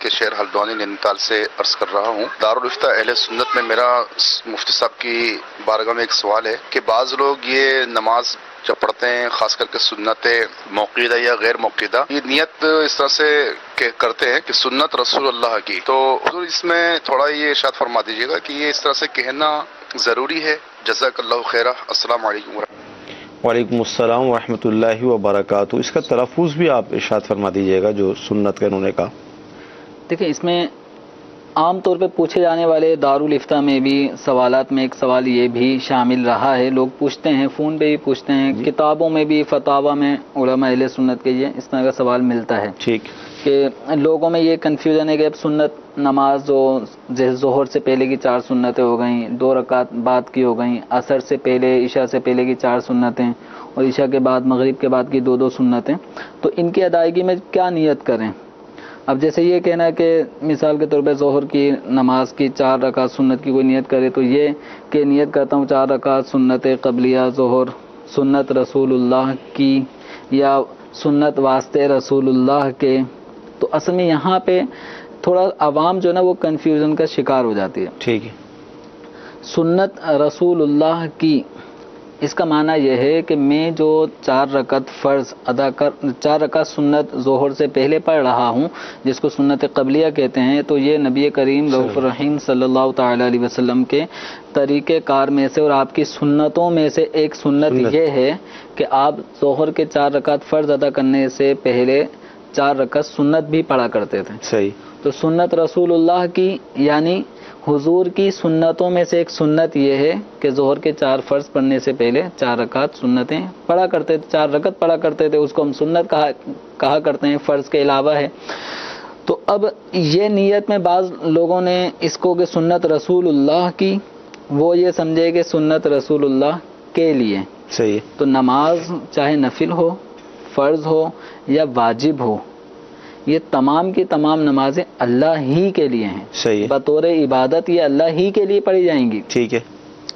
کے شہر ہلدوانی نینیتال سے عرض کر رہا ہوں۔ دارالفتہ اہل سنت میں میرا مفتی صاحب کی بارگاہ میں ایک سوال ہے کہ بعض لوگ یہ نماز جب پڑھتے ہیں، خاص کر کے سنت موقیدہ یا غیر موقیدہ، یہ نیت اس طرح سے کرتے ہیں کہ سنت رسول اللہ کی، تو حضور اس میں تھوڑا یہ ارشاد فرما دیجیے گا کہ یہ اس طرح سے کہنا ضروری ہے؟ جزاک اللہ خیرہ۔ السلام علیکم وعلیکم السلام ورحمۃ اللہ وبرکاتہ۔ اس کا تلفظ بھی آپ ارشاد فرما دیجیے گا جو سنت کا انہوں نے کہا۔ دیکھیں، اس میں عام طور پہ پوچھے جانے والے دارالفتہ میں بھی سوالات میں ایک سوال یہ بھی شامل رہا ہے، لوگ پوچھتے ہیں، فون پہ بھی پوچھتے ہیں، کتابوں میں بھی فتاوی میں علماء اہل سنت کے یہ اس طرح کا سوال ملتا ہے ٹھیک کہ لوگوں میں یہ کنفیوژن ہے کہ اب سنت نماز جو ظہر سے پہلے کی 4 سنتیں ہو گئیں، 2 رکعت بعد کی ہو گئیں، عصر سے پہلے عشاء سے پہلے کی 4 سنتیں اور عشاء کے بعد مغرب کے بعد کی 2 سنتیں، تو ان کی ادائیگی میں کیا نیت کریں؟ اب جیسے یہ کہنا ہے کہ مثال کے طور پہ ظہر کی نماز کی 4 رکعت سنت کی کوئی نیت کرے تو یہ کہ نیت کرتا ہوں 4 رکعت سنت قبلیہ ظہر سنت رسول اللہ کی یا سنت واسطے رسول اللہ کے، تو اصل میں یہاں پہ تھوڑا عوام جو ہے نا وہ کنفیوژن کا شکار ہو جاتی ہے۔ ٹھیک ہے، سنت رسول اللہ کی اس کا معنی یہ ہے کہ میں جو 4 رکعت فرض 4 رکعت سنت ظہر سے پہلے پڑھ رہا ہوں جس کو سنت قبلیہ کہتے ہیں، تو یہ نبی کریم رؤوف الرحیم صلی اللہ تعالی علیہ وسلم کے طریقہ کار میں سے اور آپ کی سنتوں میں سے ایک سنت یہ ہے کہ آپ ظہر کے 4 رکعت فرض ادا کرنے سے پہلے 4 رکعت سنت بھی پڑھا کرتے تھے۔ صحیح، تو سنت رسول اللہ کی یعنی حضور کی سنتوں میں سے ایک سنت یہ ہے کہ ظہر کے 4 فرض پڑھنے سے پہلے 4 رکعت سنتیں پڑھا کرتے تھے، 4 رکعت پڑھا کرتے تھے، اس کو ہم سنت کہا کرتے ہیں، فرض کے علاوہ ہے۔ تو اب یہ نیت میں بعض لوگوں نے اس کو کہ سنت رسول اللہ کی، وہ یہ سمجھے کہ سنت رسول اللہ کے لیے۔ صحیح، تو نماز چاہے نفل ہو، فرض ہو یا واجب ہو، یہ تمام کی تمام نمازیں اللہ ہی کے لیے ہیں، صحیح، بطور عبادت یہ اللہ ہی کے لیے پڑھی جائیں گی۔ ٹھیک ہے،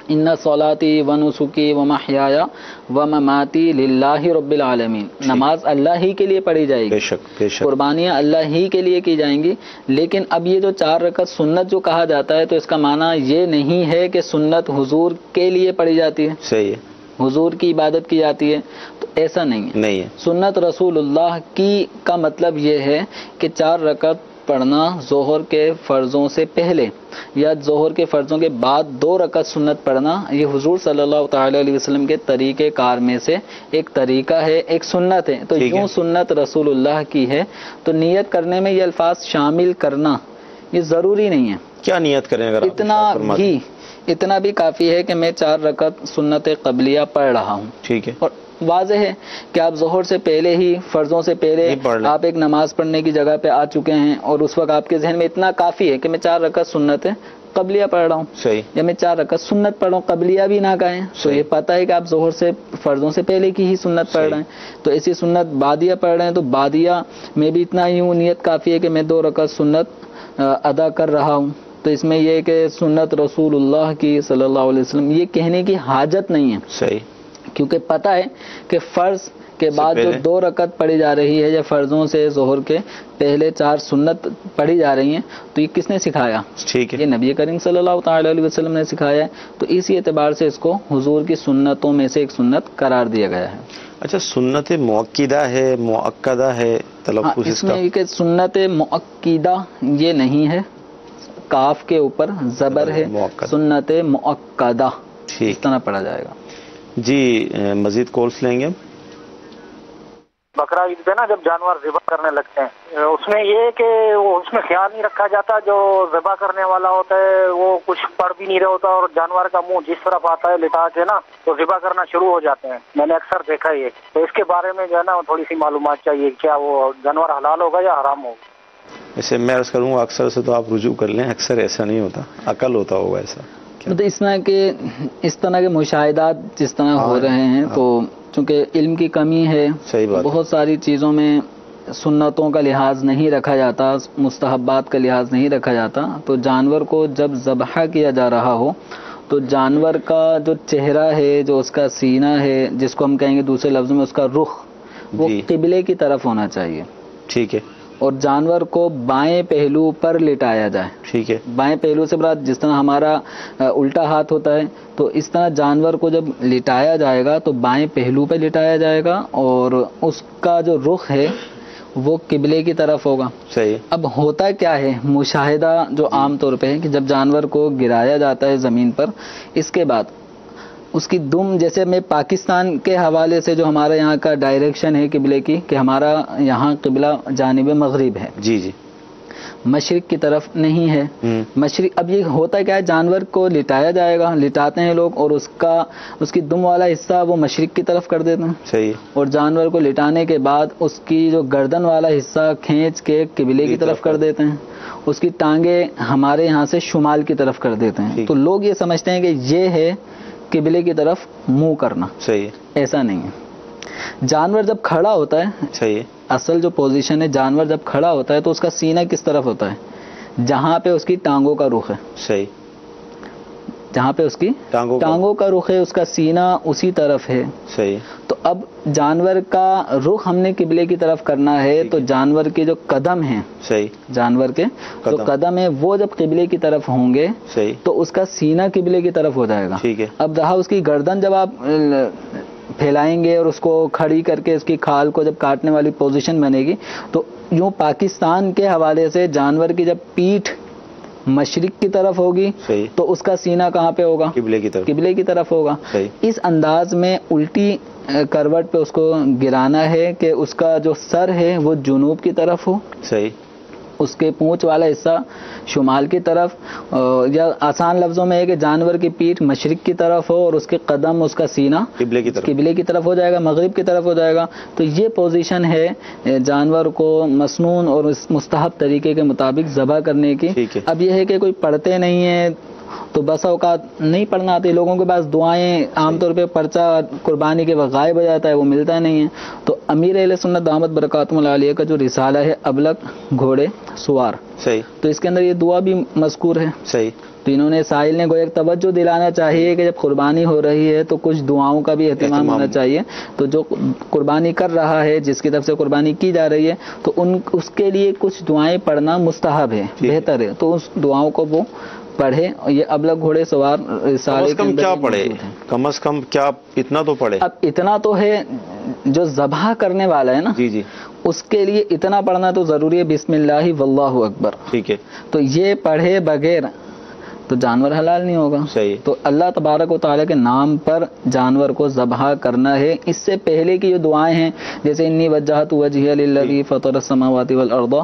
ان صلاتی و نسکی و محیایا و مماتی للہ رب العالمین، نماز اللہ ہی کے لیے پڑھی جائے گی، بے شک بے شک، قربانیاں اللہ ہی کے لیے کی جائیں گی۔ لیکن اب یہ جو 4 رکعت سنت جو کہا جاتا ہے تو اس کا معنی یہ نہیں ہے کہ سنت حضور کے لیے پڑھی جاتی ہے، صحیح ہے، حضور کی عبادت کی جاتی ہے، تو ایسا نہیں ہے۔ نہیں ہے، سنت رسول اللہ کی کا مطلب یہ ہے کہ 4 رکعت پڑھنا ظہر کے فرضوں سے پہلے یا ظہر کے فرضوں کے بعد 2 رکعت سنت پڑھنا، یہ حضور صلی اللہ تعالی علیہ وسلم کے طریقہ کار میں سے ایک طریقہ ہے، ایک سنت ہے۔ تو یوں سنت رسول اللہ کی ہے، تو نیت کرنے میں یہ الفاظ شامل کرنا یہ ضروری نہیں ہے۔ کیا نیت کریں اگر اتنا بھی کافی ہے کہ میں 4 رکعت سنت قبلیہ پڑھ رہا ہوں، ٹھیک ہے، اور واضح ہے کہ آپ ظہر سے پہلے ہی فرضوں سے پہلے آپ ایک نماز پڑھنے کی جگہ پہ آ چکے ہیں اور اس وقت آپ کے ذہن میں اتنا کافی ہے کہ میں 4 رکعت سنت قبلیہ پڑھ رہا ہوں، صحیح، یا میں 4 رکعت سنت پڑھ رہا ہوں، قبلیہ بھی نہ کہیں تو یہ پتہ ہے کہ آپ ظہر سے فرضوں سے پہلے کی ہی سنت پڑھ رہے ہیں۔ تو ایسی سنت بادیہ پڑھ رہے ہیں تو بادیہ میں بھی اتنا ہی نیت کافی ہے کہ میں 2 رکعت سنت ادا کر رہا ہوں۔ تو اس میں یہ کہ سنت رسول اللہ کی صلی اللہ علیہ وسلم یہ کہنے کی حاجت نہیں ہے، صحیح، کیونکہ پتہ ہے کہ فرض کے بعد جو 2 رکعت پڑھی جا رہی ہے یا فرضوں سے ظہر کے پہلے 4 سنت پڑھی جا رہی ہیں، تو یہ کس نے سکھایا؟ ٹھیک ہے، یہ نبی کریم صلی اللہ تعالی علیہ وسلم نے سکھایا ہے، تو اسی اعتبار سے اس کو حضور کی سنتوں میں سے ایک سنت قرار دیا گیا ہے۔ اچھا، سنت مؤکدہ ہے مؤکدہ ہے تلفظ اس میں یہ کہ سنت مؤکدہ یہ نہیں ہے، کاف کے اوپر زبر ہے، سنت مؤکدہ اس طرح پڑھا جائے گا۔ جی مزید کالس لیں گے۔ بقرہ عید پہ نا جب جانور ذبح کرنے لگتے ہیں اس میں یہ کہ اس میں خیال نہیں رکھا جاتا، جو ذبح کرنے والا ہوتا ہے وہ کچھ پڑھ بھی نہیں رہا ہوتا اور جانور کا منہ جس طرف آتا ہے لٹا کے نا تو ذبح کرنا شروع ہو جاتے ہیں، میں نے اکثر دیکھا یہ۔ تو اس کے بارے میں جو ہے نا تھوڑی سی معلومات چاہیے، کیا وہ جانور حلال ہوگا یا حرام ہوگا؟ ایسے میں عرض کروں گا اکثر سے تو آپ رجوع کر لیں، اکثر ایسا نہیں ہوتا، عقل ہوتا ہوگا ایسا۔ مطلب اس میں کہ اس طرح کے مشاہدات جس طرح ہو رہے ہیں تو چونکہ علم کی کمی ہے، بہت ساری چیزوں میں سنتوں کا لحاظ نہیں رکھا جاتا، مستحبات کا لحاظ نہیں رکھا جاتا، تو جانور کو جب ذبح کیا جا رہا ہو تو جانور کا جو چہرہ ہے، جو اس کا سینہ ہے، جس کو ہم کہیں گے دوسرے لفظوں میں اس کا رخ، وہ قبلے کی طرف ہونا چاہیے۔ ٹھیک ہے، اور جانور کو بائیں پہلو پر لٹایا جائے. ٹھیک ہے. بائیں پہلو سے مراد جس طرح ہمارا الٹا ہاتھ ہوتا ہے تو اس طرح جانور کو جب لٹایا جائے گا تو بائیں پہلو پہ لٹایا جائے گا اور اس کا جو رخ ہے وہ قبلے کی طرف ہوگا. صحیح. اب ہوتا کیا ہے مشاہدہ جو عام طور پہ ہے کہ جب جانور کو گرایا جاتا ہے زمین پر اس کے بعد اس کی دم جیسے میں پاکستان کے حوالے سے جو ہمارا یہاں کا ڈائریکشن ہے قبلے کی کہ ہمارا یہاں قبلہ جانب مغرب ہے. جی جی. مشرق کی طرف نہیں ہے. مشرق اب یہ ہوتا کیا ہے جانور کو لٹایا جائے گا لٹاتے ہیں لوگ اور اس کی دم والا حصہ وہ مشرق کی طرف کر دیتے ہیں. صحیح. اور جانور کو لٹانے کے بعد اس کی جو گردن والا حصہ کھینچ کے قبلے کی طرف کر دیتے ہیں. اس کی ٹانگیں ہمارے یہاں سے شمال کی طرف کر دیتے ہیں. تو لوگ یہ سمجھتے ہیں کہ یہ ہے قبلے کی طرف منہ کرنا. صحیح. ایسا نہیں ہے. جانور جب کھڑا ہوتا ہے صحیح اصل جو پوزیشن ہے جانور جب کھڑا ہوتا ہے تو اس کا سینہ کس طرف ہوتا ہے جہاں پہ اس کی ٹانگوں کا رخ ہے. صحیح. جہاں پہ اس کی ٹانگوں کا رخ ہے اس کا سینہ اسی طرف ہے. صحیح. تو اب جانور کا رخ ہم نے قبلے کی طرف کرنا ہے تو جانور کے جو قدم ہیں صحیح جانور کے جو قدم ہیں وہ جب قبلے کی طرف ہوں گے صحیح تو اس کا سینہ قبلے کی طرف ہو جائے گا. ٹھیک ہے. اب رہا اس کی گردن جب آپ پھیلائیں گے اور اس کو کھڑی کر کے اس کی کھال کو جب کاٹنے والی پوزیشن بنے گی تو یوں پاکستان کے حوالے سے جانور کی جب پیٹھ مشرق کی طرف ہوگی تو اس کا سینہ کہاں پہ ہوگا قبلے کی طرف ہوگا. اس انداز میں الٹی کروٹ پہ اس کو گرانا ہے کہ اس کا جو سر ہے وہ جنوب کی طرف ہو. صحیح. اس کے پونچھ والا حصہ شمال کی طرف یا آسان لفظوں میں ہے کہ جانور کی پیٹھ مشرق کی طرف ہو اور اس کے قدم اس کا سینہ قبلے کی طرف ہو جائے گا مغرب کی طرف ہو جائے گا. تو یہ پوزیشن ہے جانور کو مسنون اور مستحب طریقے کے مطابق ذبح کرنے کی. اب یہ ہے کہ کوئی پڑھتے نہیں ہیں تو بس اوقات نہیں پڑھنا آتی لوگوں کے پاس دعائیں عام طور پہ پرچہ قربانی کے وقت غائب ہو جاتا ہے وہ ملتا نہیں ہے. تو امیر اہل سنت دامت برکاتہم العالیہ کا جو رسالہ ہے ابلغ گھوڑے سوار صحیح تو اس کے اندر یہ دعا بھی مذکور ہے. صحیح. تو انہوں نے سائل نے گویا توجہ دلانا چاہیے کہ جب قربانی ہو رہی ہے تو کچھ دعاؤں کا بھی اہتمام ہونا چاہیے. تو جو قربانی کر رہا ہے جس کی طرف سے قربانی کی جا رہی ہے تو اس کے لیے کچھ دعائیں پڑھنا مستحب ہے بہتر ہے تو اس دعاؤں کو وہ پڑھے. یہ ابلغ گھوڑے سوار رسالے کے اندر کیا پڑھے کم از کم کیا اتنا تو پڑھے. اب اتنا تو ہے جو ذبح کرنے والا ہے نا جی جی اس کے لیے اتنا پڑھنا تو ضروری ہے بسم اللہ واللہ اکبر. ٹھیک ہے. تو یہ پڑھے بغیر تو جانور حلال نہیں ہوگا. صحیح. تو اللہ تبارک و تعالیٰ کے نام پر جانور کو ذبح کرنا ہے. اس سے پہلے کی جو دعائیں ہیں جیسے انی وجہت وجہی للذی فطر السماوات والارض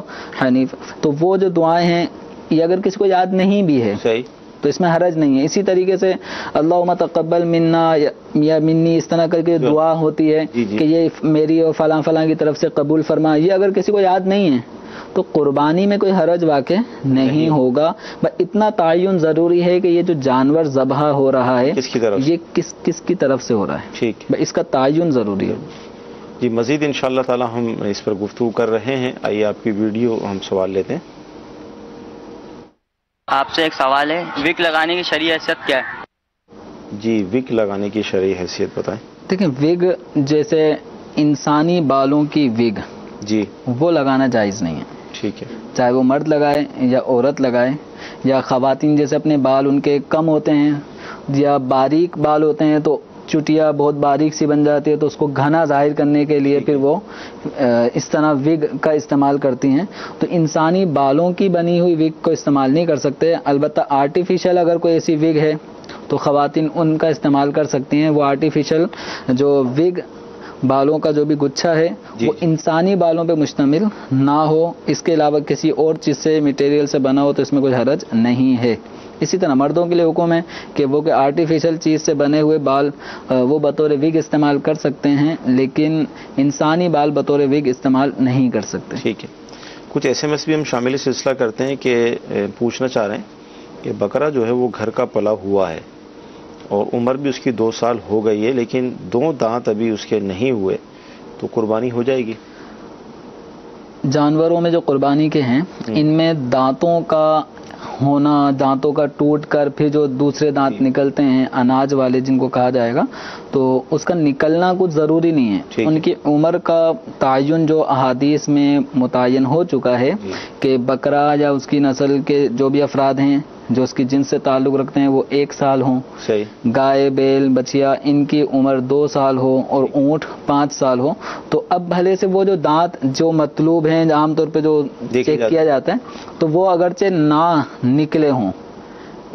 حنیف تو وہ جو دعائیں ہیں یہ اگر کسی کو یاد نہیں بھی ہے صحیح تو اس میں حرج نہیں ہے. اسی طریقے سے اللہم تقبل منا یا منی اس طرح کر کے دعا ہوتی ہے کہ یہ میری اور فلاں فلاں کی طرف سے قبول فرما. یہ اگر کسی کو یاد نہیں ہے تو قربانی میں کوئی حرج واقع نہیں ہوگا. بس اتنا تعین ضروری ہے کہ یہ جو جانور ذبح ہو رہا ہے یہ کس کی طرف سے ہو رہا ہے. ٹھیک. اس کا تعین ضروری ہے. جی مزید انشاءاللہ تعالی ہم اس پر گفتگو کر رہے ہیں. آئیے آپ کی ویڈیو ہم سوال لیتے ہیں. آپ سے ایک سوال ہے وگ لگانے کی شرعی حیثیت کیا ہے؟ جی وگ لگانے کی شرعی حیثیت بتائیں. دیکھیں وگ جیسے انسانی بالوں کی وگ جی وہ لگانا جائز نہیں ہے. ٹھیک ہے. چاہے وہ مرد لگائے یا عورت لگائے یا خواتین جیسے اپنے بال ان کے کم ہوتے ہیں یا باریک بال ہوتے ہیں تو چٹیا بہت باریک سی بن جاتی ہے تو اس کو گھنا ظاہر کرنے کے لیے پھر وہ اس طرح وگ کا استعمال کرتی ہیں. تو انسانی بالوں کی بنی ہوئی وگ کو استعمال نہیں کر سکتے. البتہ آرٹیفیشل اگر کوئی ایسی وگ ہے تو خواتین ان کا استعمال کر سکتی ہیں. وہ آرٹیفیشل جو وگ بالوں کا جو بھی گچھا ہے وہ انسانی بالوں پہ مشتمل نہ ہو اس کے علاوہ کسی اور چیز سے مٹیریل سے بنا ہو تو اس میں کوئی حرج نہیں ہے. اسی طرح مردوں کے لیے حکم ہے کہ وہ کہ آرٹیفیشل چیز سے بنے ہوئے بال وہ بطور وگ استعمال کر سکتے ہیں لیکن انسانی بال بطور وگ استعمال نہیں کر سکتے. ٹھیک ہے. کچھ ایس ایم ایس بھی ہم شامل سلسلہ کرتے ہیں کہ پوچھنا چاہ رہے ہیں کہ بکرا جو ہے وہ گھر کا پلا ہوا ہے اور عمر بھی اس کی 2 سال ہو گئی ہے لیکن 2 دانت ابھی اس کے نہیں ہوئے تو قربانی ہو جائے گی؟ جانوروں میں جو قربانی کے ہیں ان میں دانتوں کا ہونا, دانتوں کا ٹوٹ کر پھر جو دوسرے دانت نکلتے ہیں اناج والے جن کو کہا جائے گا, تو اس کا نکلنا کچھ ضروری نہیں ہے. ان کی عمر کا تعین جو احادیث میں متعین ہو چکا ہے کہ بکرا یا اس کی نسل کے جو بھی افراد ہیں جو اس کی جنس سے تعلق رکھتے ہیں وہ 1 سال ہوں, گائے بیل بچیا ان کی عمر 2 سال ہو اور اونٹ 5 سال ہو. تو اب بھلے سے وہ جو دانت جو مطلوب ہیں عام طور پہ جو چیک کیا جاتا ہے تو وہ اگرچہ نہ نکلے ہوں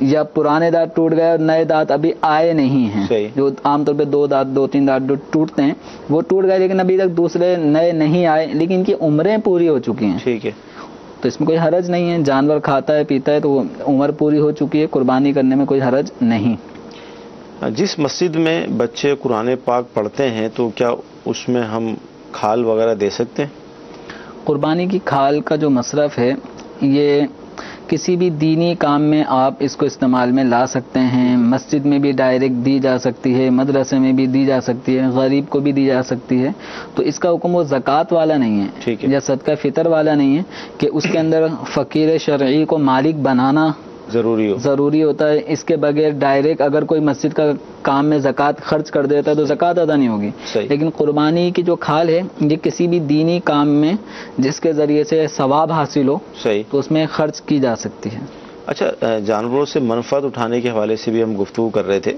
یا پرانے دانت ٹوٹ گئے اور نئے دانت ابھی آئے نہیں ہیں, جو عام طور پہ 2 دانت 2-3 دانت جو ٹوٹتے ہیں وہ ٹوٹ گئے لیکن ابھی تک دوسرے نئے نہیں آئے, لیکن ان کی عمریں پوری ہو چکی ہیں. ٹھیک ہے, تو اس میں کوئی حرج نہیں ہے. جانور کھاتا ہے پیتا ہے تو وہ عمر پوری ہو چکی ہے, قربانی کرنے میں کوئی حرج نہیں. جس مسجد میں بچے قرآن پاک پڑھتے ہیں تو کیا اس میں ہم کھال وغیرہ دے سکتے ہیں؟ قربانی کی کھال کا جو مصرف ہے یہ کسی بھی دینی کام میں آپ اس کو استعمال میں لا سکتے ہیں. مسجد میں بھی ڈائریکٹ دی جا سکتی ہے, مدرسے میں بھی دی جا سکتی ہے, غریب کو بھی دی جا سکتی ہے. تو اس کا حکم وہ زکوٰۃ والا نہیں ہے یا صدقہ فطر والا نہیں ہے کہ اس کے اندر فقیر شرعی کو مالک بنانا ضروری ہوتا ہے. اس کے بغیر ڈائریکٹ اگر کوئی مسجد کا کام میں زکوٰۃ خرچ کر دیتا ہے تو زکوٰۃ ادا نہیں ہوگی. لیکن قربانی کی جو کھال ہے یہ کسی بھی دینی کام میں جس کے ذریعے سے ثواب حاصل ہو تو اس میں خرچ کی جا سکتی ہے. اچھا, جانوروں سے منفعت اٹھانے کے حوالے سے بھی ہم گفتگو کر رہے تھے.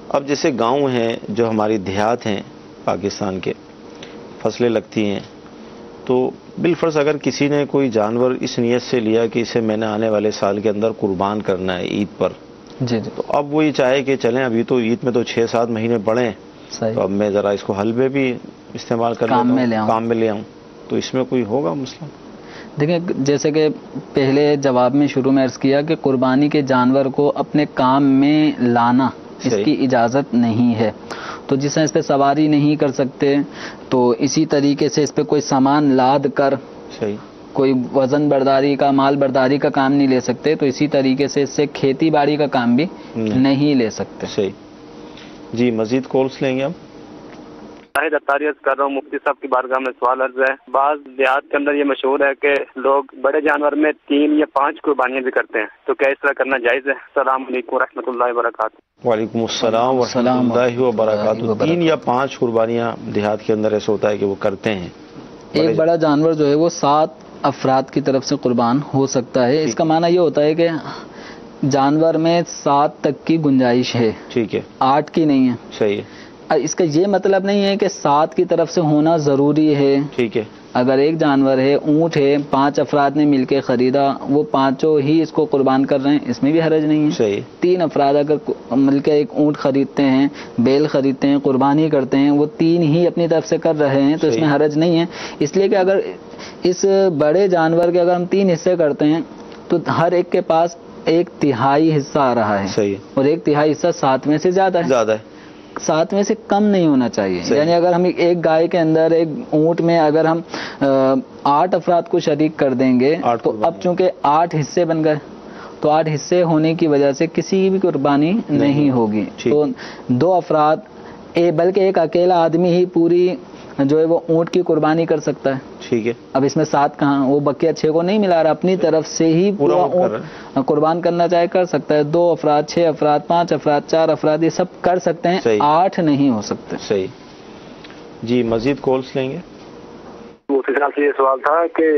اب جیسے گاؤں ہیں جو ہماری دیہات ہیں پاکستان کے, فصلیں لگتی ہیں, تو بالفرض اگر کسی نے کوئی جانور اس نیت سے لیا کہ اسے میں نے آنے والے سال کے اندر قربان کرنا ہے عید پر, تو اب وہ یہ چاہے کہ چلیں ابھی تو عید میں تو 6-7 مہینے پڑے ہیں, تو اب میں ذرا اس کو حلبے بھی استعمال کر کام میں لے آؤں, تو اس میں کوئی ہوگا مسئلہ؟ دیکھیں, جیسے کہ پہلے جواب میں شروع میں عرض کیا کہ قربانی کے جانور کو اپنے کام میں لانا اس کی اجازت نہیں ہے. تو جس اس پہ سواری نہیں کر سکتے تو اسی طریقے سے اس پہ کوئی سامان لاد کر کوئی وزن برداری کا مال برداری کا کام نہیں لے سکتے, تو اسی طریقے سے اس سے کھیتی باڑی کا کام بھی نہیں لے سکتے. جی, مزید کالس لیں گے ہم. شاہد اتاری عرض کر رہا ہوں, مفتی صاحب کی بارگاہ میں سوال عرض ہے. بعض دیہات کے اندر یہ مشہور ہے کہ لوگ بڑے جانور میں 3 یا 5 قربانیاں بھی کرتے ہیں, تو کیا اس طرح کرنا جائز ہے؟ السلام علیکم ورحمۃ اللہ وبرکاتہ. وعلیکم السلام ورحمۃ اللہ وبرکاتہ. 3 یا 5 قربانیاں دیہات کے اندر ایسا ہوتا ہے کہ وہ کرتے ہیں. ایک بڑا جانور جو ہے وہ 7 افراد کی طرف سے قربان ہو سکتا ہے. اس کا معنی یہ ہوتا ہے کہ جانور میں 7 تک کی گنجائش ہے, ٹھیک ہے, 8 کی نہیں ہے. صحیح ہے. اس کا یہ مطلب نہیں ہے کہ 7 کی طرف سے ہونا ضروری ہے. ٹھیک ہے, اگر ایک جانور ہے, اونٹ ہے, 5 افراد نے مل کے خریدا, وہ 5 ہی اس کو قربان کر رہے ہیں, اس میں بھی حرج نہیں ہے. صحیح. 3 افراد اگر مل کے ایک اونٹ خریدتے ہیں, بیل خریدتے ہیں, قربانی کرتے ہیں, وہ 3 ہی اپنی طرف سے کر رہے ہیں, تو اس میں حرج نہیں ہے. اس لیے کہ اگر اس بڑے جانور کے اگر ہم 3 حصے کرتے ہیں تو ہر ایک کے پاس 1/3 حصہ آ رہا ہے. صحیح. اور 1/3 حصہ 7 میں سے زیادہ ہے. 7 میں سے کم نہیں ہونا چاہیے. یعنی اگر ہم ایک گائے کے اندر ایک اونٹ میں اگر ہم 8 افراد کو شریک کر دیں گے تو اب چونکہ 8 حصے بن گئے, تو 8 حصے ہونے کی وجہ سے کسی کی بھی قربانی نہیں ہوگی. تو 2 افراد بلکہ ایک اکیلا آدمی ہی پوری جو ہے وہ اونٹ کی قربانی کر سکتا ہے. ٹھیک ہے. اب اس میں 7 کہاں, وہ بقیہ 6 کو نہیں ملا رہا, اپنی طرف سے ہی پورا اونٹ قربان کرنا چاہے کر سکتا ہے. 2 افراد, 6 افراد, 5 افراد, 4 افراد, یہ سب کر سکتے ہیں. 8 نہیں ہو سکتے. صحیح. جی, مزید کالس لیں گے. مفتی صاحب سے یہ سوال تھا کہ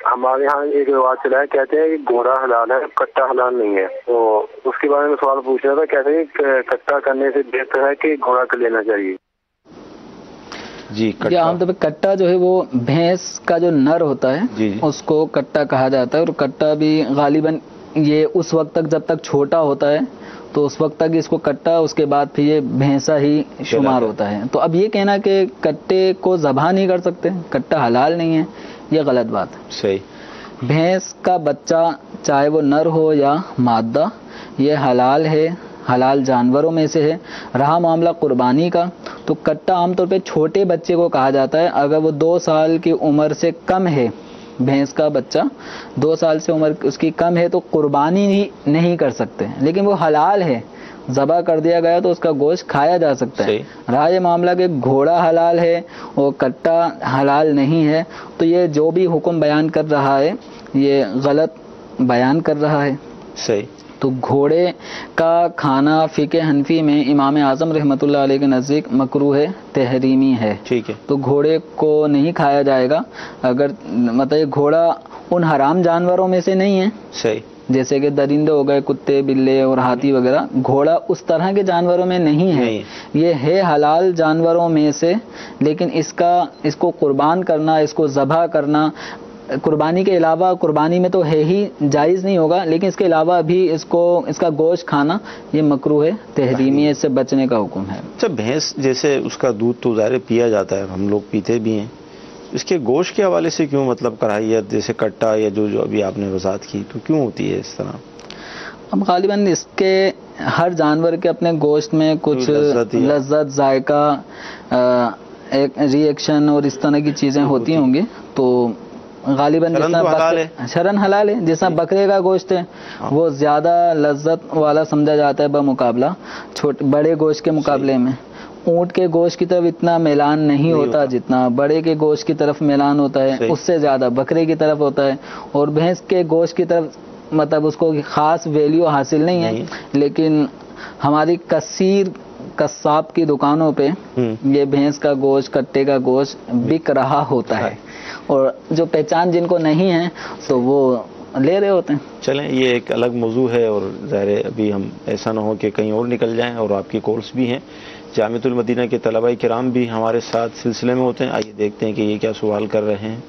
ہمارے ہاں ایک رواج چلا ہے, کہتے ہیں کہ گھوڑا حلال ہے, کٹا حلال نہیں ہے. تو اس کے بارے میں سوال پوچھنا تھا. کہتے ہیں کہ کٹا کرنے سے بہتر ہے کہ گھوڑا کر لینا چاہیے. جی, عام طور پہ کٹا جو ہے وہ بھینس کا جو نر ہوتا ہے اس کو کٹا کہا جاتا ہے. اور کٹا بھی غالباً یہ اس وقت تک جب تک چھوٹا ہوتا ہے تو اس وقت تک اس کو کٹا, اس کے بعد پھر یہ بھینسا ہی شمار ہوتا ہے. تو اب یہ کہنا کہ کٹے کو ذبح نہیں کر سکتے, کٹا حلال نہیں ہے, یہ غلط بات ہے. صحیح. بھینس کا بچہ چاہے وہ نر ہو یا مادہ یہ حلال ہے, حلال جانوروں میں سے ہے. رہا معاملہ قربانی کا, تو کٹا عام طور پہ چھوٹے بچے کو کہا جاتا ہے. اگر وہ 2 سال کی عمر سے کم ہے, بھینس کا بچہ 2 سال سے عمر اس کی کم ہے, تو قربانی نہیں کر سکتے, لیکن وہ حلال ہے, ذبح کر دیا گیا تو اس کا گوشت کھایا جا سکتا ہے. رہا یہ معاملہ کہ گھوڑا حلال ہے اور کٹا حلال نہیں ہے, تو یہ جو بھی حکم بیان کر رہا ہے یہ غلط بیان کر رہا ہے. صحیح. تو گھوڑے کا کھانا فقہ حنفی میں امام اعظم رحمۃ اللہ علیہ کے نزدیک مکروہ تحریمی ہے. ٹھیک ہے. تو گھوڑے کو نہیں کھایا جائے گا. اگر مطلب گھوڑا ان حرام جانوروں میں سے نہیں ہے. صحیح. جیسے کہ درندے ہو گئے، کتے، بلے اور ہاتھی وغیرہ، گھوڑا اس طرح کے جانوروں میں نہیں ہے. یہ ہے حلال جانوروں میں سے، لیکن اس کو قربان کرنا، اس کو ذبح کرنا قربانی کے علاوہ، قربانی میں تو ہے ہی جائز نہیں ہوگا، لیکن اس کے علاوہ بھی اس کا گوشت کھانا یہ مکروہ ہے تحریمی ہے، اس سے بچنے کا حکم ہے. اچھا، بھینس جیسے اس کا دودھ تو ظاہر پیا جاتا ہے، ہم لوگ پیتے بھی ہیں، اس کے گوشت کے حوالے سے کیوں مطلب کراہیت، جیسے کٹا یا جو ابھی آپ نے وضاحت کی، تو کیوں ہوتی ہے اس طرح؟ اب غالباً اس کے ہر جانور کے اپنے گوشت میں کچھ لذت، ذائقہ، ایک ری ایکشن اور اس طرح کی چیزیں ہوتی ہوں گی. تو غالباً شرن حلال ہے. جس طرح بکرے کا گوشت ہے وہ زیادہ لذت والا سمجھا جاتا ہے بمقابلہ بڑے گوشت کے مقابلے میں. اونٹ کے گوشت کی طرف اتنا میلان نہیں ہوتا جتنا بڑے کے گوشت کی طرف میلان ہوتا ہے، اس سے زیادہ بکرے کی طرف ہوتا ہے. اور بھینس کے گوشت کی طرف مطلب اس کو خاص ویلیو حاصل نہیں ہے، لیکن ہماری کثیر قصاب کی دکانوں پہ یہ بھینس کا گوشت، کٹے کا گوشت بک رہا ہوتا ہے، اور جو پہچان جن کو نہیں ہے تو وہ لے رہے ہوتے ہیں. چلیں، یہ ایک الگ موضوع ہے، اور ظاہر ابھی ہم ایسا نہ ہو کہ کہیں اور نکل جائیں، اور آپ کی کالس بھی ہیں. جامعۃ المدینہ کے طلباء کرام بھی ہمارے ساتھ سلسلے میں ہوتے ہیں. آئیے دیکھتے ہیں کہ یہ کیا سوال کر رہے ہیں.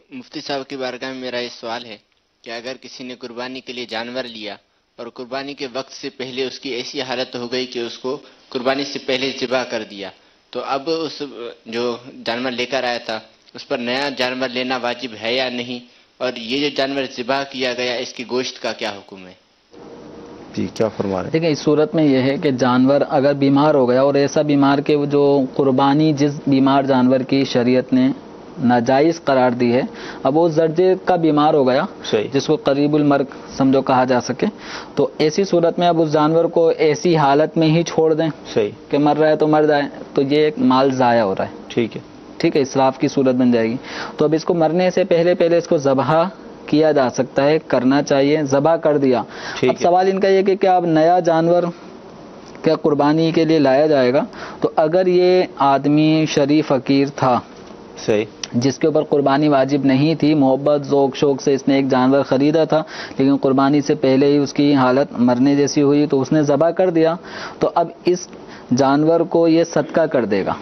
مفتی صاحب کی بارگاہ میں میرا یہ سوال ہے کہ اگر کسی نے قربانی کے لیے جانور لیا اور قربانی کے وقت سے پہلے اس کی ایسی حالت ہو گئی کہ اس کو قربانی سے پہلے ذبح کر دیا، تو اب اس جو جانور لے کر آیا تھا اس پر نیا جانور لینا واجب ہے یا نہیں؟ اور یہ جو جانور ذبح کیا گیا اس کی گوشت کا کیا حکم ہے؟ جی کیا فرما رہے ہیں؟ دیکھیں، اس صورت میں یہ ہے کہ جانور اگر بیمار ہو گیا، اور ایسا بیمار کہ جو قربانی جس بیمار جانور کی شریعت نے ناجائز قرار دی ہے، اب وہ درجے کا بیمار ہو گیا جس کو قریب المرگ سمجھو کہا جا سکے، تو ایسی صورت میں اب اس جانور کو ایسی حالت میں ہی چھوڑ دیں کہ مر رہا ہے تو مر جائے، تو یہ ایک مال ضائع ہو رہا ہے. ٹھیک ہے، اسراف کی صورت بن جائے گی. تو اب اس کو مرنے سے پہلے اس کو ذبح کیا جا سکتا ہے، کرنا چاہیے. ذبح کر دیا. اب سوال ان کا یہ کہ کیا اب نیا جانور کیا قربانی کے لیے لایا جائے گا؟ تو اگر یہ آدمی شریف فقیر تھا جس کے اوپر قربانی واجب نہیں تھی، محبت ذوق شوق سے اس نے ایک جانور خریدا تھا، لیکن قربانی سے پہلے ہی اس کی حالت مرنے جیسی ہوئی تو اس نے ذبح کر دیا، تو اب اس جانور کو یہ صدقہ کر دے گا،